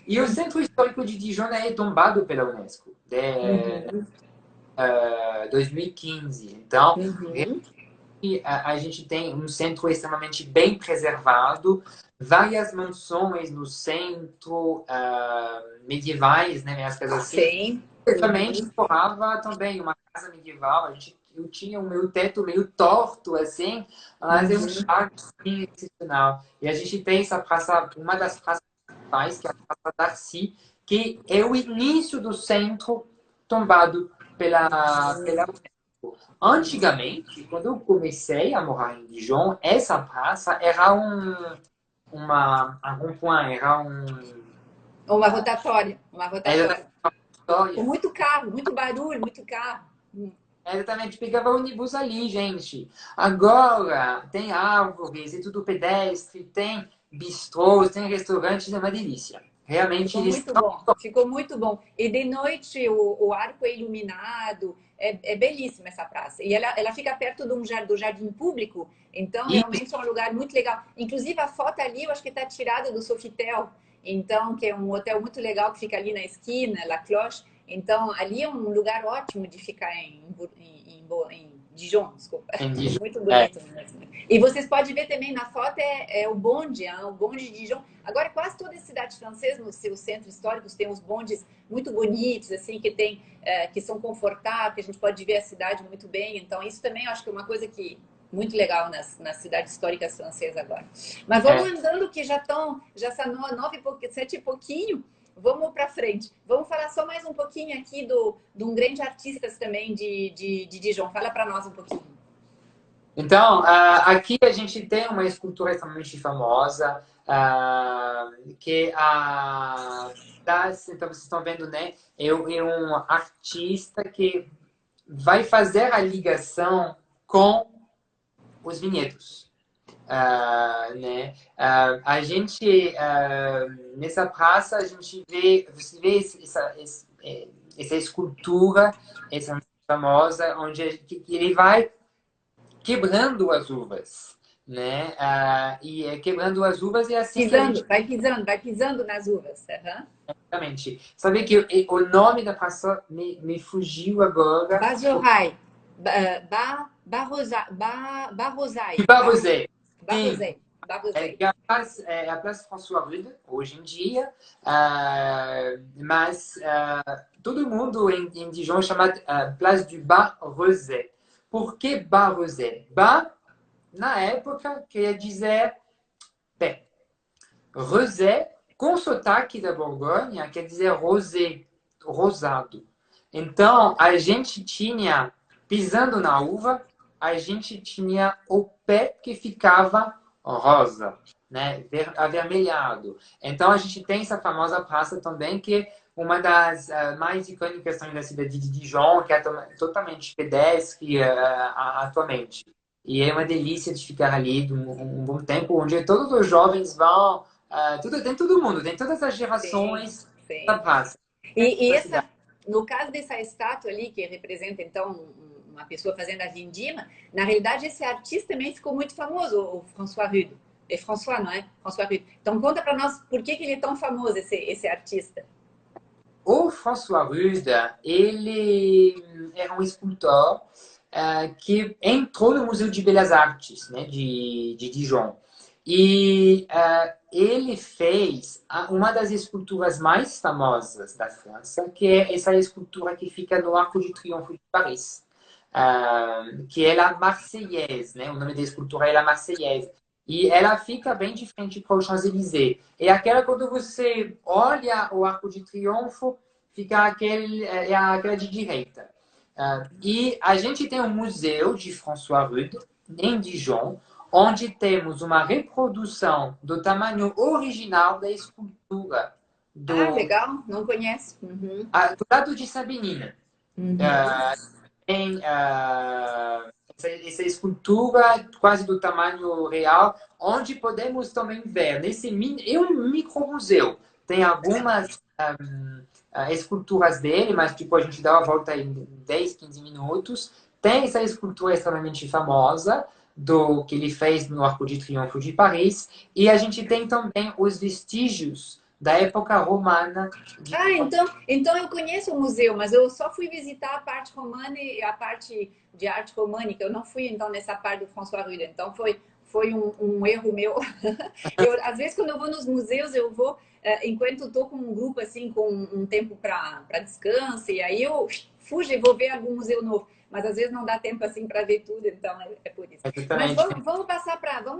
E o Centro Histórico de Dijon é tombado pela Unesco. De, Uhum, 2015. Então, uhum. a gente tem um centro extremamente bem preservado, várias mansões no centro, medievais, né, as casas assim. Sim. Eu também Uhum. morava também uma casa medieval. Eu tinha o meu teto meio torto, assim, mas é um Uhum. charme assim, excepcional. E a gente tem essa praça, uma das praças principais, que é a Praça Darcy, que é o início do centro tombado pela UNESCO. Antigamente, quando eu comecei a morar em Dijon, essa praça era um point, era Uma rotatória, uma era rotatória. uma Com história. muito carro, muito barulho, muito carro. Exatamente, pegava ônibus ali, gente. Agora tem árvores, é tudo pedestre, tem bistrôs, tem restaurantes, é uma delícia. Realmente Ficou eles muito estão. bom, ficou muito bom. E de noite o arco é iluminado, é belíssima essa praça. E ela fica perto de do jardim público, então realmente é um lugar muito legal. Inclusive a foto ali, eu acho que está tirada do Sofitel, então, que é um hotel muito legal que fica ali na esquina, La Cloche. Então, ali é um lugar ótimo de ficar em Dijon, desculpa. Em Dijon. Muito É, bonito mesmo. E vocês podem ver também na foto o bonde de Dijon. Agora, quase toda a cidade francesa, nos seus centros históricos, tem uns bondes muito bonitos, assim, que são confortáveis, que a gente pode ver a cidade muito bem. Então, isso também eu acho que é uma coisa que muito legal nas cidades históricas francesas agora. Mas vamos é. andando, que já são 7 e pouquinho. Vamos para frente. Vamos falar só mais um pouquinho aqui de um grande artista também de Dijon. Fala para nós um pouquinho. Então, aqui a gente tem uma escultura extremamente famosa, que então vocês estão vendo, né? É um artista que vai fazer a ligação com os vinhedos. Né? A gente, nessa praça, a gente você vê essa escultura, essa famosa, onde que ele vai quebrando as uvas, né? Quebrando as uvas é assim que a gente Vai pisando nas uvas. Uhum. exatamente. Sabe que o nome da praça me fugiu agora. Bazorai. Barrosai. Barrosé. Sim, Barrosai. Barrosai. que é a Place François Rude, hoje em dia, mas todo mundo em Dijon chama Place du Bar Rosé. Por que Bar Rosé? Bar, na época, queria dizer pé. Rosé, com sotaque da Borgonha, quer dizer rosé, rosado. Então, a gente tinha, pisando na uva, a gente tinha o pé que ficava rosa, né? Avermelhado. Então, a gente tem essa famosa praça também, que é uma das mais icônicas também da cidade de Dijon, que é totalmente pedestre atualmente. E é uma delícia de ficar ali um bom tempo, onde todos os jovens vão, tem todo mundo, tem todas as Sim, gerações da sim. praça. E Da cidade. no caso dessa estátua ali, que representa, então, uma pessoa fazendo a vindima, na realidade, esse artista também ficou muito famoso, o François Rude. É François, não é? François Rude. Então, conta para nós por que ele é tão famoso, esse artista. O François Rude, ele era um escultor que entrou no Museu de Belas Artes, né, de Dijon. E ele fez uma das esculturas mais famosas da França, que é essa escultura que fica no Arco de Triomphe de Paris, que é a Marseillaise, né? O nome da escultura é a Marseillaise. E ela fica bem de frente para o Champs-Élysées. É aquela quando você olha o Arco de Triunfo, fica aquela de direita. E a gente tem um museu de François Rude, em Dijon, onde temos uma reprodução do tamanho original da escultura Ah, legal. Não conhece. Uhum. do lado de Sabinina. Uhum. Tem essa escultura quase do tamanho real, onde podemos também ver, é um micromuseu. Tem algumas esculturas dele, mas tipo, a gente dá uma volta em 10, 15 minutos. Tem essa escultura extremamente famosa, do que ele fez no Arco de Triunfo de Paris, e a gente tem também os vestígios da época romana. Então eu conheço o museu, mas eu só fui visitar a parte romana e a parte de arte românica. Eu não fui, então, nessa parte do François Rude. Então, foi um erro meu. Às vezes, quando eu vou nos museus, eu vou, enquanto estou com um grupo, assim, com um tempo para descanso, e aí eu fujo e vou ver algum museu novo. Mas às vezes não dá tempo assim para ver tudo, então é por isso. Mas vamos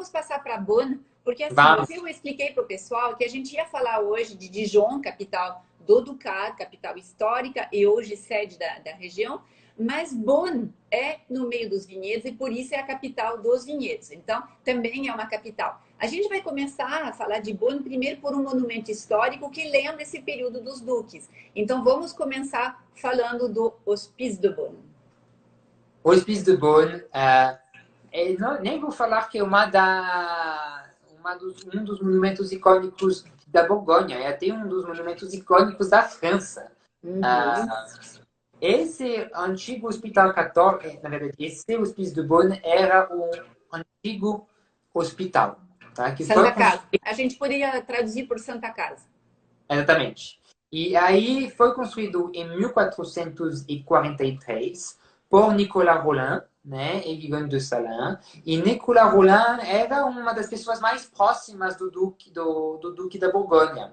passar para Bonn, porque assim, Vamos. eu expliquei para o pessoal que a gente ia falar hoje de Dijon, capital do Ducado, capital histórica e hoje sede da região, mas Bonn é no meio dos vinhedos e por isso é a capital dos vinhedos. Então, também é uma capital. A gente vai começar a falar de Bonn primeiro por um monumento histórico que lembra esse período dos duques. Então, vamos começar falando do Hospice de Bonn. O Hospice de Bonn, nem vou falar que é um dos monumentos icônicos da Borgonha, é até um dos monumentos icônicos da França. Esse antigo hospital católico, na verdade, esse Hospice de Bonn era um antigo hospital. Tá? Que Santa foi Casa. A gente poderia traduzir por Santa Casa. Exatamente. E aí foi construído em 1443 por Nicolas Rolin, né, e Guillaume de Salins. E Nicolas Rolin era uma das pessoas mais próximas do Duque da Borgonha.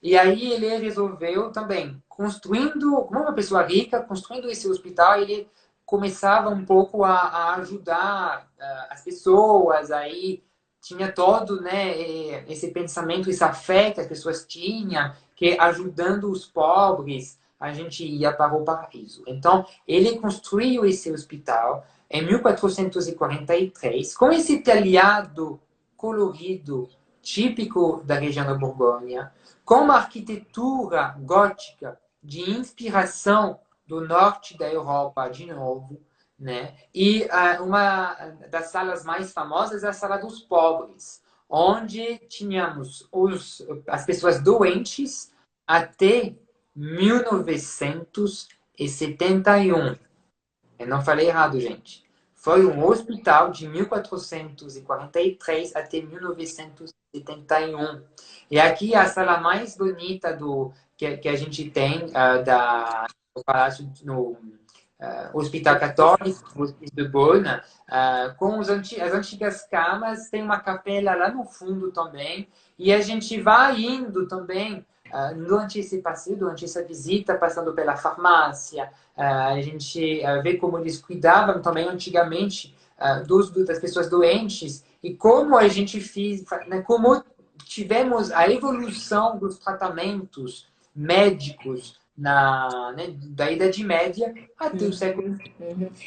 E aí ele resolveu também, construindo, como uma pessoa rica, construindo esse hospital, ele começava um pouco a ajudar as pessoas, aí tinha todo, né, esse pensamento, essa fé que as pessoas tinham, que ajudando os pobres, a gente ia para o paraíso. Então, ele construiu esse hospital em 1443, com esse telhado colorido, típico da região da Borgonha, com uma arquitetura gótica de inspiração do norte da Europa, de novo, né? E uma das salas mais famosas é a Sala dos Pobres, onde tínhamos as pessoas doentes até 1971. Eu não falei errado, gente. Foi um hospital de 1443 até 1971. E aqui a sala mais bonita que a gente tem do Palácio no Hospital Católico, Hospice de Bonn, com as antigas camas, tem uma capela lá no fundo também, e a gente vai indo também durante esse passeio, durante essa visita, passando pela farmácia, a gente vê como eles cuidavam também antigamente das pessoas doentes e como a gente fez, né, como tivemos a evolução dos tratamentos médicos da Idade Média até o século.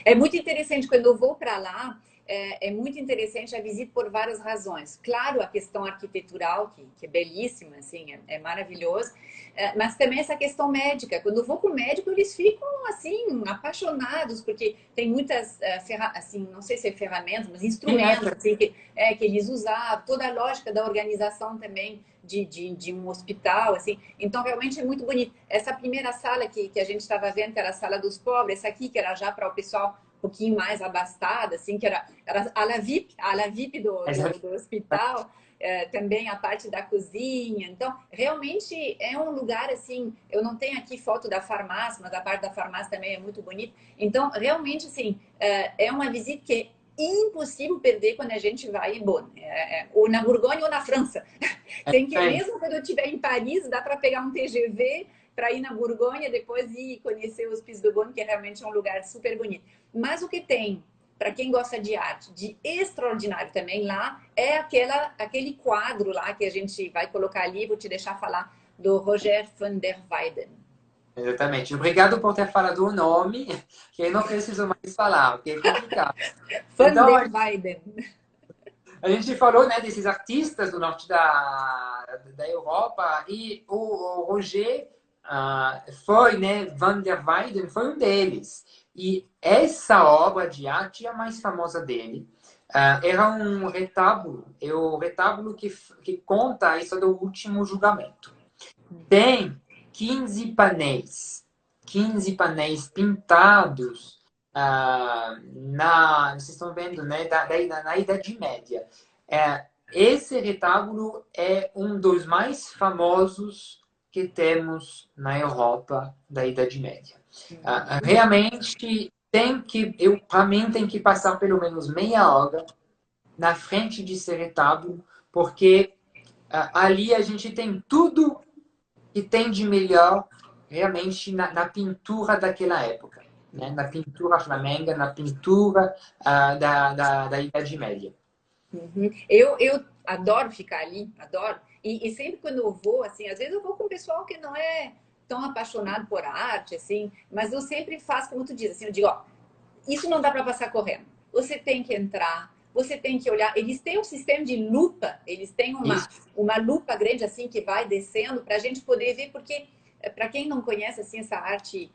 É muito interessante quando eu vou para lá. É muito interessante a visita por várias razões. Claro, a questão arquitetural, que é belíssima, assim, é maravilhoso, mas também essa questão médica. Quando eu vou com o médico, eles ficam, assim, apaixonados, porque tem muitas, assim, não sei se é ferramentas, mas instrumentos, assim, que eles usavam, toda a lógica da organização também de um hospital, assim. Então, realmente é muito bonito. Essa primeira sala que a gente estava vendo, que era a sala dos pobres, essa aqui, que era já para o pessoal um pouquinho mais abastada, assim, que era a la VIP do hospital, também a parte da cozinha. Então, realmente é um lugar, assim, eu não tenho aqui foto da farmácia, mas a parte da farmácia também é muito bonita. Então, realmente, assim, é uma visita que é impossível perder quando a gente vai em Bonn, ou na Borgonha ou na França. Tem que, mesmo quando eu estiver em Paris, dá para pegar um TGV para ir na Borgonha, depois ir conhecer o Hospice de Bonn, que realmente é um lugar super bonito. Mas o que tem, para quem gosta de arte, de extraordinário também lá, é aquele quadro lá que a gente vai colocar ali, vou te deixar falar, do Roger van der Weyden. Exatamente. Obrigado por ter falado o nome, que eu não preciso mais falar, porque é complicado. Van Então, der Weyden. a gente falou, né, desses artistas do norte da Europa, e o Roger foi, né, Van der Weyden foi um deles. E essa obra de arte é a mais famosa dele. Era um retábulo, é o retábulo que conta a história do último julgamento. Tem 15 painéis pintados vocês estão vendo, né, na Idade Média. Esse retábulo é um dos mais famosos que temos na Europa da Idade Média. Realmente para mim tem que passar pelo menos meia hora na frente desse retábulo, porque ali a gente tem tudo que tem de melhor realmente na pintura daquela época, né? Na pintura flamenga, na pintura da Idade Média. Uhum. Eu adoro ficar ali, adoro. E sempre quando eu vou, assim, às vezes eu vou com um pessoal que não é tão apaixonado por arte, assim, mas eu sempre faço como tu diz, assim, eu digo, ó, isso não dá para passar correndo. Você tem que entrar, você tem que olhar. Eles têm um sistema de lupa, eles têm Isso. uma lupa grande assim que vai descendo para a gente poder ver, porque para quem não conhece assim essa arte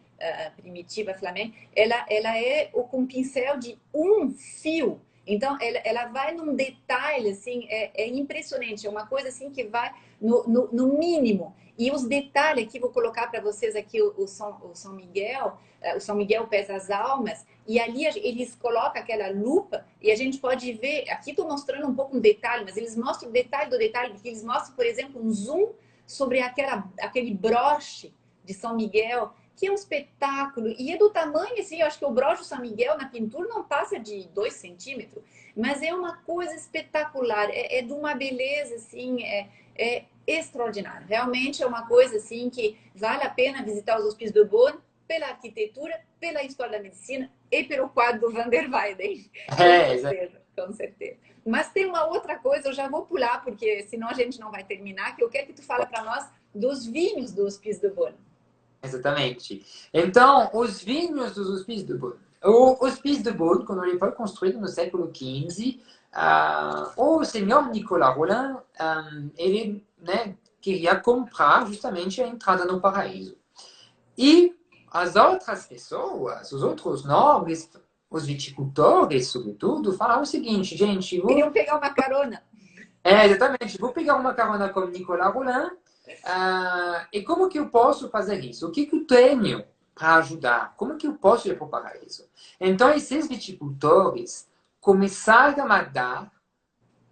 primitiva flamenca, ela é com pincel de um fio. Então ela vai num detalhe assim, é impressionante, é uma coisa assim que vai no mínimo. E os detalhes aqui, vou colocar para vocês aqui o São Miguel, o São Miguel pesa as almas, e ali eles colocam aquela lupa e a gente pode ver, aqui estou mostrando um pouco um detalhe, mas eles mostram o detalhe do detalhe, porque eles mostram, por exemplo, um zoom sobre aquele broche de São Miguel, que é um espetáculo, e é do tamanho, assim, eu acho que o broche de São Miguel na pintura não passa de 2 centímetros, mas é uma coisa espetacular, é de uma beleza, assim, é extraordinário. Realmente é uma coisa, assim, que vale a pena visitar os Hospícios do Beaune, pela arquitetura, pela história da medicina e pelo quadro do Van der Weyden. Com certeza, com certeza. Mas tem uma outra coisa, eu já vou pular, porque senão a gente não vai terminar, que eu quero que tu fale para nós dos vinhos do Hospício do Beaune. Exatamente. Então, os vinhos dos Hospícios do Beaune. O Hospício do Beaune, quando ele foi construído no século XV, o senhor Nicolas Rolin, ele, né, queria comprar justamente a entrada no paraíso. E as outras pessoas, os outros nobres, os viticultores, sobretudo, falaram o seguinte, gente... Queriam pegar uma carona. Exatamente. Vou pegar uma carona com Nicolas Rolin. E como que eu posso fazer isso? O que que eu tenho para ajudar? Como que eu posso ir para o paraíso? Então, esses viticultores começaram a dar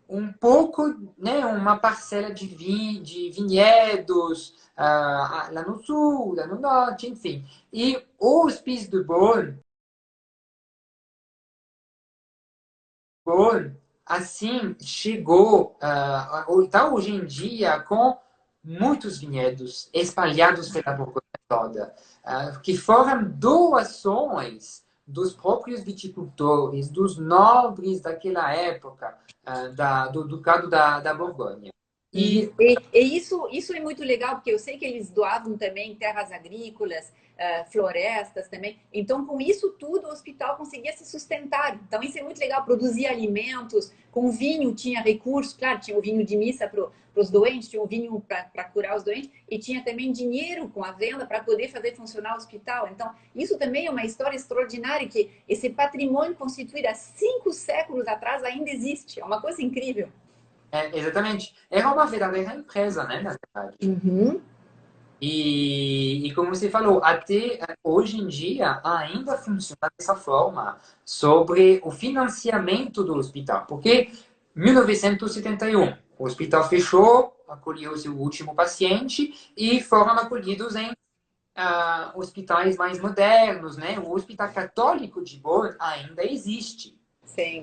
um pouco, né, uma parcela de vinhedos lá no sul, lá no norte, enfim. E o Hospício do Beaune, assim, chegou, está hoje em dia com muitos vinhedos espalhados pela Borgonha toda, que foram doações dos próprios viticultores, dos nobres daquela época, do Ducado da Borgonha. E isso é muito legal, porque eu sei que eles doavam também terras agrícolas, florestas também. Então, com isso tudo, o hospital conseguia se sustentar. Então, isso é muito legal, produzir alimentos. Com vinho tinha recursos, claro, tinha o vinho de missa para os doentes, tinha o vinho para curar os doentes, e tinha também dinheiro com a venda para poder fazer funcionar o hospital. Então, isso também é uma história extraordinária, que esse patrimônio constituído há 5 séculos atrás ainda existe. É uma coisa incrível. Exatamente. Era uma verdadeira empresa, né, na verdade. Uhum. E como você falou, até hoje em dia ainda funciona dessa forma sobre o financiamento do hospital. Porque 1971, o hospital fechou, acolheu seu último paciente e foram acolhidos em hospitais mais modernos, né? O Hospital Católico de Beaune ainda existe. Sim.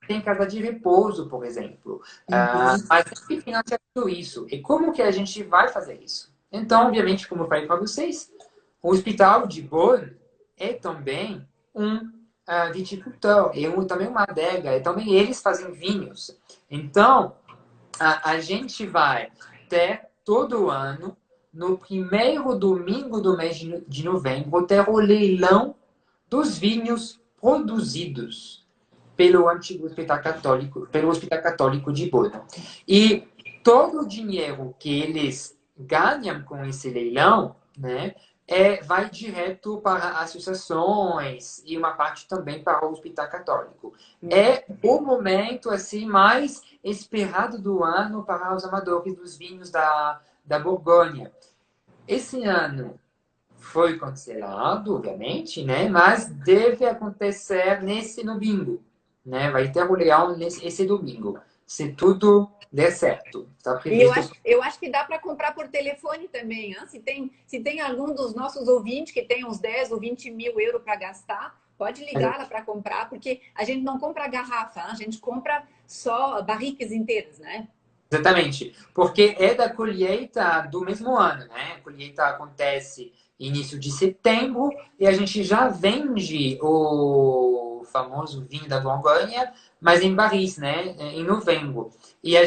Tem casa de repouso, por exemplo. Uhum. Mas tem que financiar tudo isso. E como que a gente vai fazer isso? Então, obviamente, como eu falei para vocês, o Hospital de Beaune é também um viticultor, também uma adega, e também eles fazem vinhos. Então, a gente vai ter todo ano, no primeiro domingo do mês de novembro, ter o leilão dos vinhos produzidos pelo antigo Hospital Católico, pelo Hospital Católico de Beaune. E todo o dinheiro que eles ganham com esse leilão, né, vai direto para associações e uma parte também para o Hospital Católico. É o momento assim mais esperado do ano para os amadores dos vinhos da Borgonha. Esse ano foi cancelado, obviamente, né? Mas deve acontecer nesse domingo, né? Vai ter o leão esse domingo, se tudo der certo. Está E previsto. eu acho que dá para comprar por telefone também. Hein? Se tem algum dos nossos ouvintes que tem uns 10 ou 20 mil euros para gastar, pode ligar lá para comprar, porque a gente não compra garrafa, a gente compra só barricas inteiras, né? Exatamente, porque é da colheita do mesmo ano, né? A colheita acontece início de setembro e a gente já vende o famoso vinho da Borgonha, mas em barris, né? Em novembro. E a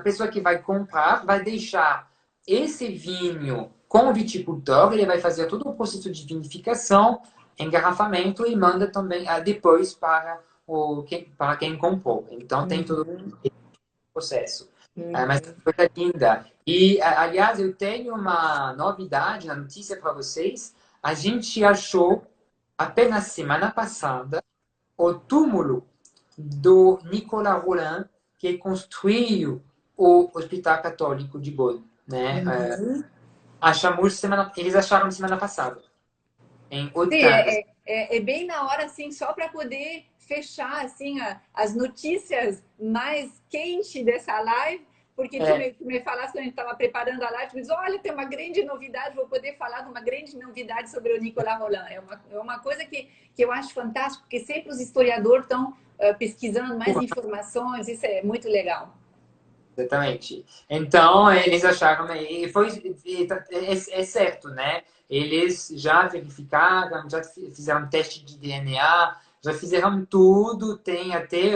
pessoa que vai comprar vai deixar esse vinho com o viticultor, ele vai fazer todo o processo de vinificação, engarrafamento e manda também depois para quem comprou. Então, tem todo Uhum. esse processo. Mas Uhum. coisa linda. E, aliás, eu tenho uma novidade, uma notícia para vocês. A gente achou, apenas semana passada, o túmulo do Nicolas Rolin, que construiu o Hospital Católico de Bonn, né? Uhum. Eles acharam semana passada, em Sim, Haute-Quinze. é bem na hora, assim, só para poder fechar, assim, as notícias mais quentes dessa live, porque É, tu me falaste quando a gente estava preparando a live, tu diz, olha, tem uma grande novidade, vou poder falar de uma grande novidade sobre o Nicolas Rolin. É uma coisa que eu acho fantástico, porque sempre os historiadores estão pesquisando mais informações, isso é muito legal. exatamente. Então, eles acharam, e foi, é certo, né? Eles já verificaram, já fizeram teste de DNA, já fizeram tudo, tem até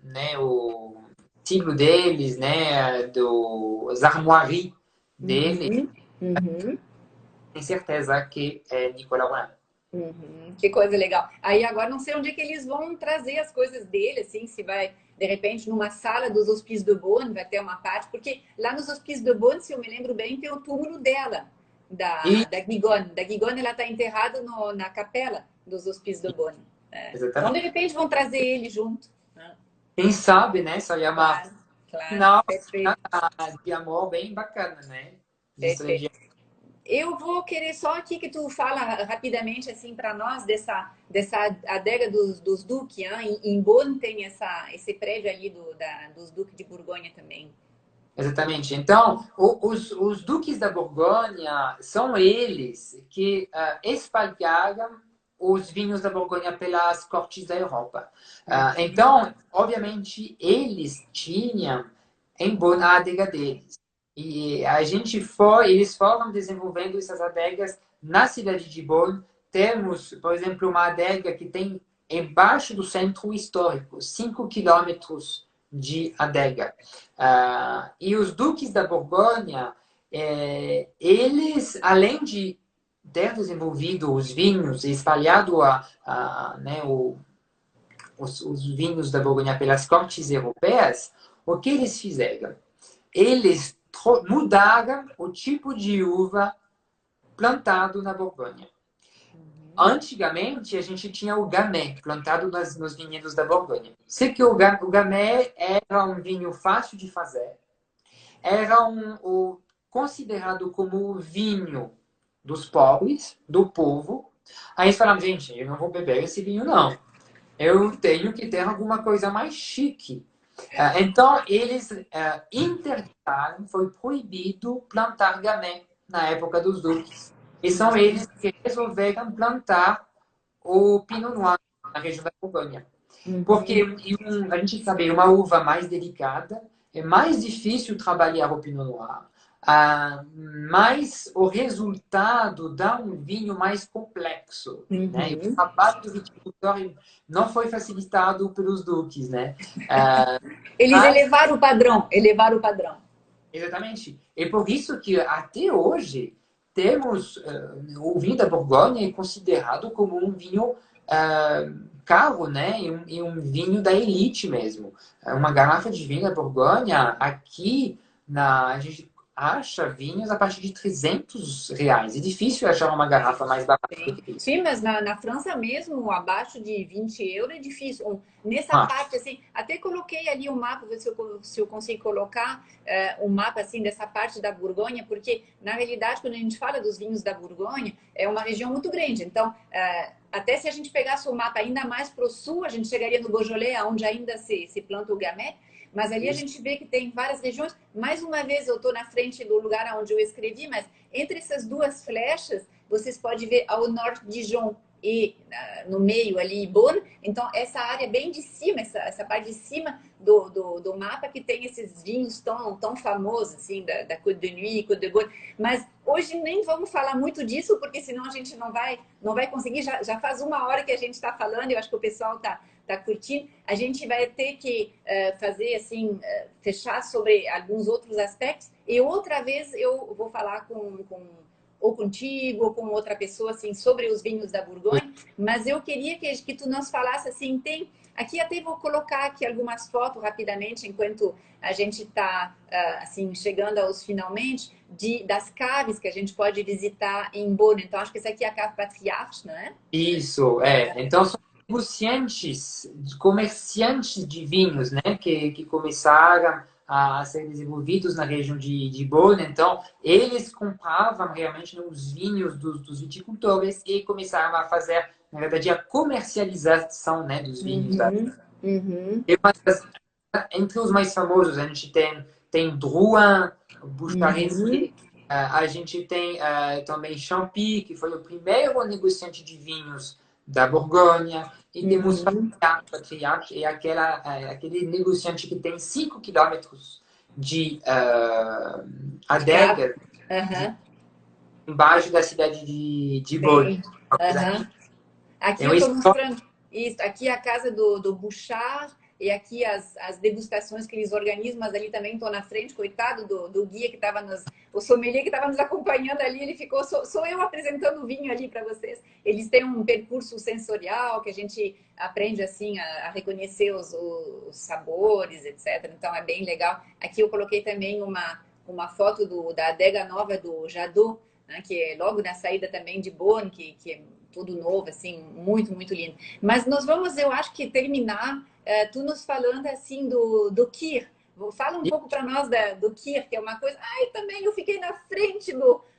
né, o siglo deles, né? Dos armoiries deles, Uhum, uhum. tem certeza que é Nicolas Roland. Uhum, que coisa legal. Aí agora não sei onde é que eles vão trazer as coisas dele, assim, se vai, de repente, numa sala dos Hospices de Bonn, vai ter uma parte, porque lá nos Hospices de Bonn, se eu me lembro bem, tem o túmulo dela, E, da Guigone. Da Guigone, ela está enterrada na capela dos Hospices de Bonn. É. Então, de exatamente. repente, vão trazer ele junto. Né? Quem sabe, né? Só é uma Claro, claro. final Perfeito, de amor bem bacana, né? De história de perfeito. Eu vou querer só aqui que tu fala rapidamente assim para nós dessa adega dos Duque, hein? Em Bonn tem esse prédio ali dos Duque de Borgonha também. Exatamente. Então, os duques da Borgonha são eles que espalharam os vinhos da Borgonha pelas cortes da Europa. Então, obviamente, eles tinham em Bonn a adega deles. E eles foram desenvolvendo essas adegas na cidade de Bonn. Temos, por exemplo, uma adega que tem embaixo do centro histórico, 5 quilômetros de adega. E os duques da Borgonha, eles, além de ter desenvolvido os vinhos e espalhado né, os vinhos da Borgonha pelas cortes europeias, o que eles fizeram? Eles mudaram o tipo de uva plantado na Borgonha. Antigamente, a gente tinha o Gamay plantado nos vinhedos da Borgonha. Sei que o Gamay era um vinho fácil de fazer, era considerado como o vinho dos pobres, do povo. Aí eles falaram, gente, eu não vou beber esse vinho, não. Eu tenho que ter alguma coisa mais chique. Então, eles interditaram, foi proibido plantar gamay na época dos duques. E são eles que resolveram plantar o Pinot Noir na região da Borgonha. Porque Uhum. a gente sabe, uma uva mais delicada, é mais difícil trabalhar o Pinot Noir. Mas o resultado dá um vinho mais complexo. Né? E o Uhum. trabalho do viticultor não foi facilitado pelos duques. Né? Ah, Eles mas, elevaram o padrão, elevaram o padrão. exatamente. É por isso que até hoje temos o vinho da Borgonha é considerado como um vinho caro, né? E um vinho da elite mesmo. Uma garrafa de vinho da Borgonha aqui a gente acha vinhos a partir de R$ 300. É difícil achar uma garrafa mais barata do Sim, que isso. sim, mas na França mesmo, abaixo de 20 euros é difícil. Nessa Ah, parte, assim, até coloquei ali um mapa, ver se eu consigo colocar um mapa, assim, dessa parte da Borgonha, porque, na realidade, quando a gente fala dos vinhos da Borgonha, é uma região muito grande. Então, até se a gente pegasse o mapa ainda mais para o sul, a gente chegaria no Beaujolais, onde ainda se planta o Gamay, mas ali a isso. gente vê que tem várias regiões. Mais uma vez, eu estou na frente do lugar onde eu escrevi, mas entre essas duas flechas, vocês podem ver ao norte Dijon. e no meio ali, Beaune. Então, essa área bem de cima, essa parte de cima do mapa que tem esses vinhos tão famosos, assim, da Côte de Nuits, Côte de Beaune. Mas hoje nem vamos falar muito disso, porque senão a gente não vai conseguir. Já faz uma hora que a gente está falando, eu acho que o pessoal está curtindo. A gente vai ter que fazer, assim, fechar sobre alguns outros aspectos. E outra vez eu vou falar ou contigo, ou com outra pessoa, assim, sobre os vinhos da Borgonha, mas eu queria que tu nos falasse, assim, aqui até vou colocar aqui algumas fotos rapidamente, enquanto a gente está, assim, chegando aos finalmente, das caves que a gente pode visitar em Beaune. Então, acho que essa aqui é a cave Patriarche, não é? Isso, é. Então, são negociantes, comerciantes de vinhos, né? Que começaram a ser desenvolvidos na região de Beaune. Então, eles compravam realmente os vinhos dos viticultores e começaram a fazer, na verdade, a comercialização, né, dos vinhos. E entre os mais famosos, a gente tem Drouin, Bouche-Paris, a gente tem também Champy, que foi o primeiro negociante de vinhos da Borgonha, e temos Patriarche, aquele negociante que tem 5 quilômetros de adega embaixo da cidade de Beaune. Aqui eu estou mostrando isso. Aqui é a casa do Bouchard, e aqui as degustações que eles organizam, mas ali também estou na frente, coitado do guia que estava o sommelier que estava nos acompanhando ali, ele ficou, sou eu apresentando o vinho ali para vocês. Eles têm um percurso sensorial que a gente aprende assim a reconhecer os sabores, etc. Então é bem legal. Aqui eu coloquei também uma foto da adega nova do Jadot, né, que é logo na saída também de Beaune, que é tudo novo, assim, muito, muito lindo. Mas nós vamos, eu acho que terminar tu nos falando assim do Kir. Fala um pouco para nós do Kir, que é uma coisa. Ai, também eu fiquei na frente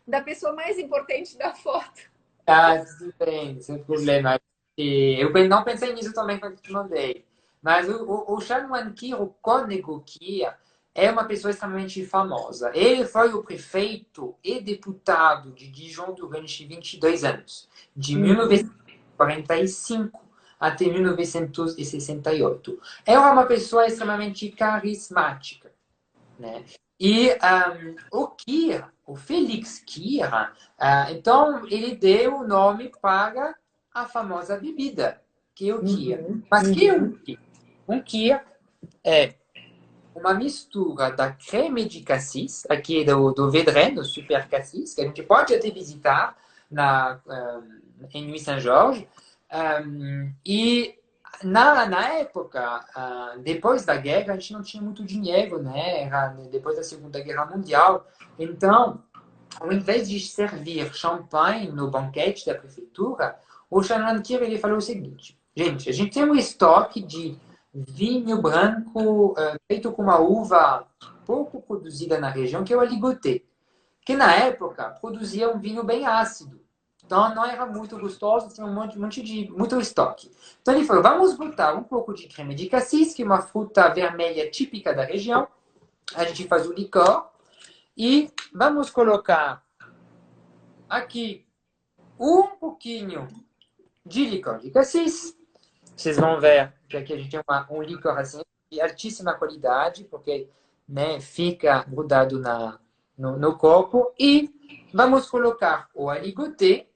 da pessoa mais importante da foto. Ah, tudo bem, sem problema. Eu não pensei nisso também quando te mandei. Mas o Chanoine Kir, o cônego Kir, é uma pessoa extremamente famosa. Ele foi o prefeito e deputado de Dijon durante 22 anos, de 1945 até 1968. Era uma pessoa extremamente carismática, né? E o Kir, o Félix Kir, então ele deu o nome para a famosa bebida, que é o Kir. Mas que é um Kir? Um Kir é uma mistura da creme de cassis, aqui do Vedrine, do Super Cassis, que a gente pode até visitar em Nuit Saint-Georges. E na época, depois da guerra, a gente não tinha muito dinheiro, né? Era depois da Segunda Guerra Mundial. Então, ao invés de servir champanhe no banquete da prefeitura, o Chanoine Kir ele falou o seguinte: gente, a gente tem um estoque de vinho branco feito com uma uva pouco produzida na região, que é o Aligoté, que na época produzia um vinho bem ácido. Então não era muito gostoso, tinha muito estoque. Então ele falou, vamos botar um pouco de creme de cassis, que é uma fruta vermelha típica da região. A gente faz o licor e vamos colocar aqui um pouquinho de licor de cassis. Vocês vão ver que aqui a gente tem um licor assim, de altíssima qualidade, porque né, fica grudado no copo. E vamos colocar o aligoté,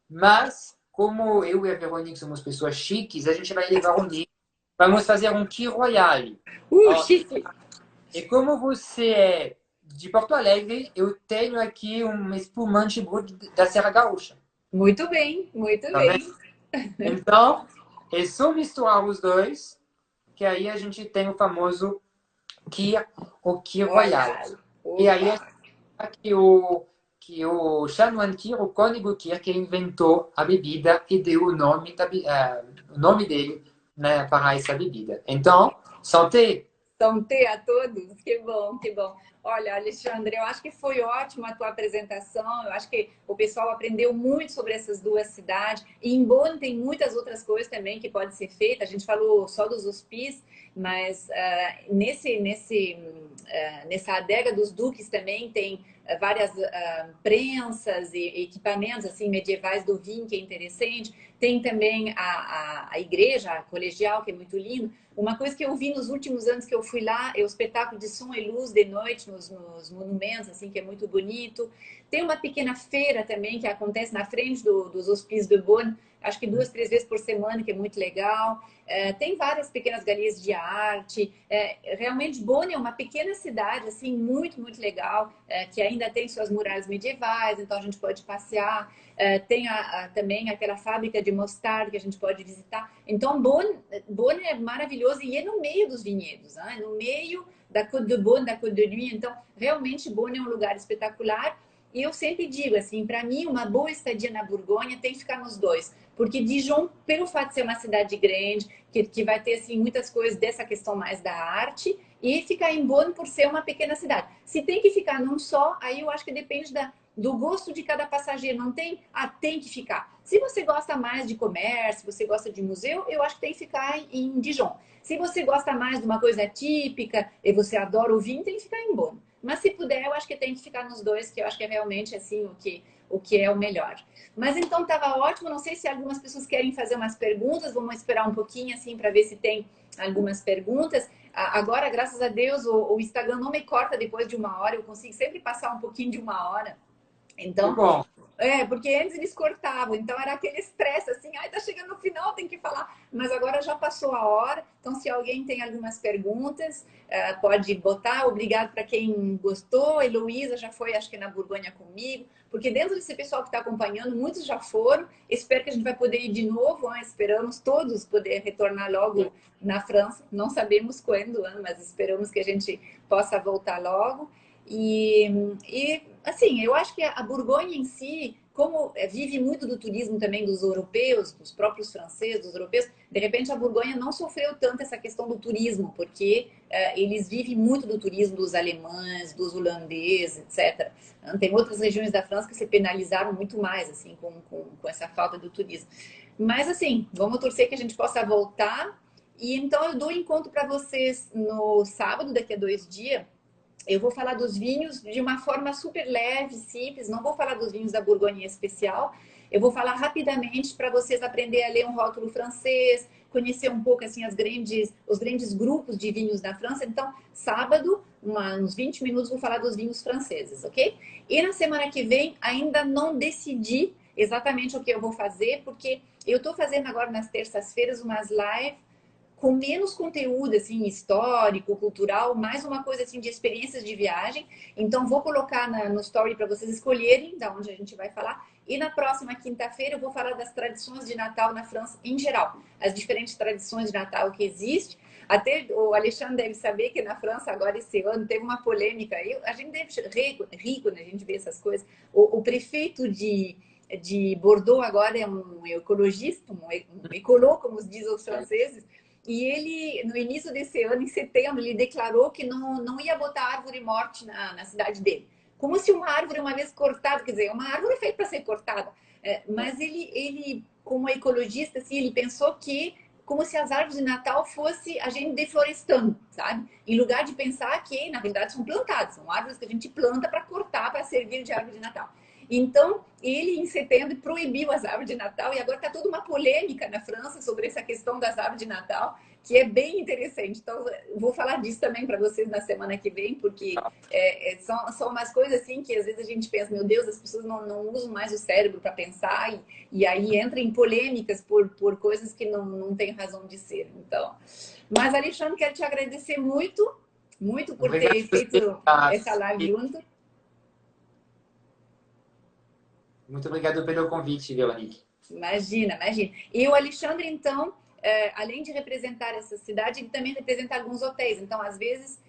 mas como eu e a Veronique somos pessoas chiques, a gente vai levar um livro. Vamos fazer um Kir Royale. Chique! E como você é de Porto Alegre, eu tenho aqui um espumante brut da Serra Gaúcha. Muito bem, muito Tá bem. Então, é só misturar os dois, que aí a gente tem o famoso o Kir Royale. E aí aqui que o Chanoine Kir, o cônego Kir, que inventou a bebida e deu o nome dele, né, para essa bebida. Então, santé! Santé a todos, que bom, que bom. Olha, Alexandre, eu acho que foi ótima a tua apresentação. Eu acho que o pessoal aprendeu muito sobre essas duas cidades. E em Bonn tem muitas outras coisas também que podem ser feitas. A gente falou só dos hospícios, mas nessa adega dos duques também tem várias prensas e equipamentos assim medievais do vinho, que é interessante. Tem também a igreja a colegial, que é muito lindo. Uma coisa que eu vi nos últimos anos que eu fui lá é o espetáculo de som e luz de noite nos monumentos, assim, que é muito bonito. Tem uma pequena feira também que acontece na frente dos Hospices de Bonn, acho que 2, 3 vezes por semana, que é muito legal. Tem várias pequenas galerias de arte. Realmente, Bonn é uma pequena cidade, assim, muito, muito legal, que ainda tem suas muralhas medievais, então a gente pode passear. Tem também aquela fábrica de mostarda que a gente pode visitar. Então, Bonn é maravilhoso e é no meio dos vinhedos, né? No meio da Côte de Bonn, da Côte de Nuits. Então, realmente, Bonn é um lugar espetacular. E eu sempre digo, assim, para mim, uma boa estadia na Borgonha tem que ficar nos dois. Porque Dijon, pelo fato de ser uma cidade grande, que vai ter, assim, muitas coisas dessa questão mais da arte, e ficar em Bonn por ser uma pequena cidade. Se tem que ficar num só, aí eu acho que depende do gosto de cada passageiro. Não tem, tem que ficar. Se você gosta mais de comércio, se você gosta de museu, eu acho que tem que ficar em Dijon. Se você gosta mais de uma coisa típica e você adora o vinho, tem que ficar em Bonn. Mas se puder, eu acho que tem que ficar nos dois, que eu acho que é realmente assim o que é o melhor. Mas então estava ótimo. Não sei se algumas pessoas querem fazer umas perguntas. Vamos esperar um pouquinho assim para ver se tem algumas perguntas. Agora, graças a Deus, o Instagram não me corta depois de 1 hora. Eu consigo sempre passar um pouquinho de 1 hora. Que Então, bom. porque antes eles cortavam, então era aquele estresse assim, ai, tá chegando no final, tem que falar, mas agora já passou a hora, então se alguém tem algumas perguntas, pode botar. Obrigado para quem gostou. Heloísa já foi, acho que na Borgonha comigo, porque dentro desse pessoal que está acompanhando, muitos já foram, espero que a gente vai poder ir de novo, esperamos todos poder retornar logo na França, não sabemos quando, mas esperamos que a gente possa voltar logo. E assim, eu acho que a Borgonha em si, como vive muito do turismo também dos europeus, dos próprios franceses, dos europeus, de repente a Borgonha não sofreu tanto essa questão do turismo, porque eles vivem muito do turismo dos alemães, dos holandeses, etc. Tem outras regiões da França que se penalizaram muito mais, assim, com essa falta do turismo. Mas assim, vamos torcer que a gente possa voltar. E então eu dou encontro para vocês no sábado, daqui a 2 dias. Eu vou falar dos vinhos de uma forma super leve, simples. Não vou falar dos vinhos da Borgonha em especial. Eu vou falar rapidamente para vocês aprender a ler um rótulo francês, conhecer um pouco assim os grandes grupos de vinhos da França. Então, sábado, uns 20 minutos, vou falar dos vinhos franceses, ok? E na semana que vem, ainda não decidi exatamente o que eu vou fazer, porque eu estou fazendo agora nas terças-feiras umas lives com menos conteúdo assim histórico, cultural, mais uma coisa assim de experiências de viagem. Então vou colocar no story para vocês escolherem da onde a gente vai falar. E na próxima quinta-feira eu vou falar das tradições de Natal na França em geral, as diferentes tradições de Natal que existem. Até o Alexandre deve saber que na França agora esse ano teve uma polêmica. A gente deve rir quando a gente vê essas coisas. O prefeito de Bordeaux agora é um ecologista, um ecolô, como diz os franceses. E ele, no início desse ano, em setembro, ele declarou que não ia botar árvore morte na cidade dele. Como se uma árvore, uma vez cortada, quer dizer, uma árvore é feita para ser cortada. Mas ele, como ecologista, assim, ele pensou que como se as árvores de Natal fosse a gente deflorestando, sabe? Em lugar de pensar que, na verdade, são plantadas. São árvores que a gente planta para cortar, para servir de árvore de Natal. Então, ele, em setembro, proibiu as árvores de Natal e agora está toda uma polêmica na França sobre essa questão das árvores de Natal, que é bem interessante. Então, vou falar disso também para vocês na semana que vem, porque são umas coisas assim que às vezes a gente pensa, meu Deus, as pessoas não usam mais o cérebro para pensar e aí entra em polêmicas por coisas que não têm razão de ser. Então, mas, Alexandre, quero te agradecer muito, muito por Obrigado ter por feito essa você. live junto. Muito obrigado pelo convite, Veronique. Imagina, imagina. E o Alexandre, então, além de representar essa cidade, ele também representa alguns hotéis. Então, às vezes,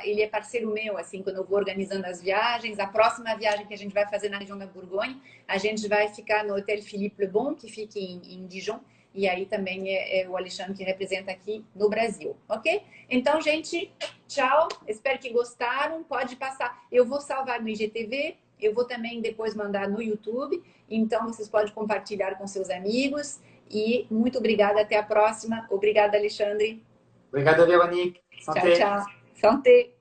ele é parceiro meu, assim, quando eu vou organizando as viagens. A próxima viagem que a gente vai fazer na região da Borgonha, a gente vai ficar no Hotel Philippe Le Bon, que fica em Dijon. e aí também é o Alexandre que representa aqui no Brasil, ok? Então, gente, tchau. Espero que gostaram. Pode passar. Eu vou salvar no IGTV, eu vou também depois mandar no YouTube, então vocês podem compartilhar com seus amigos. E muito obrigada, até a próxima. Obrigada, Alexandre. Obrigado, Veronique. Tchau, Santé. tchau. Santé.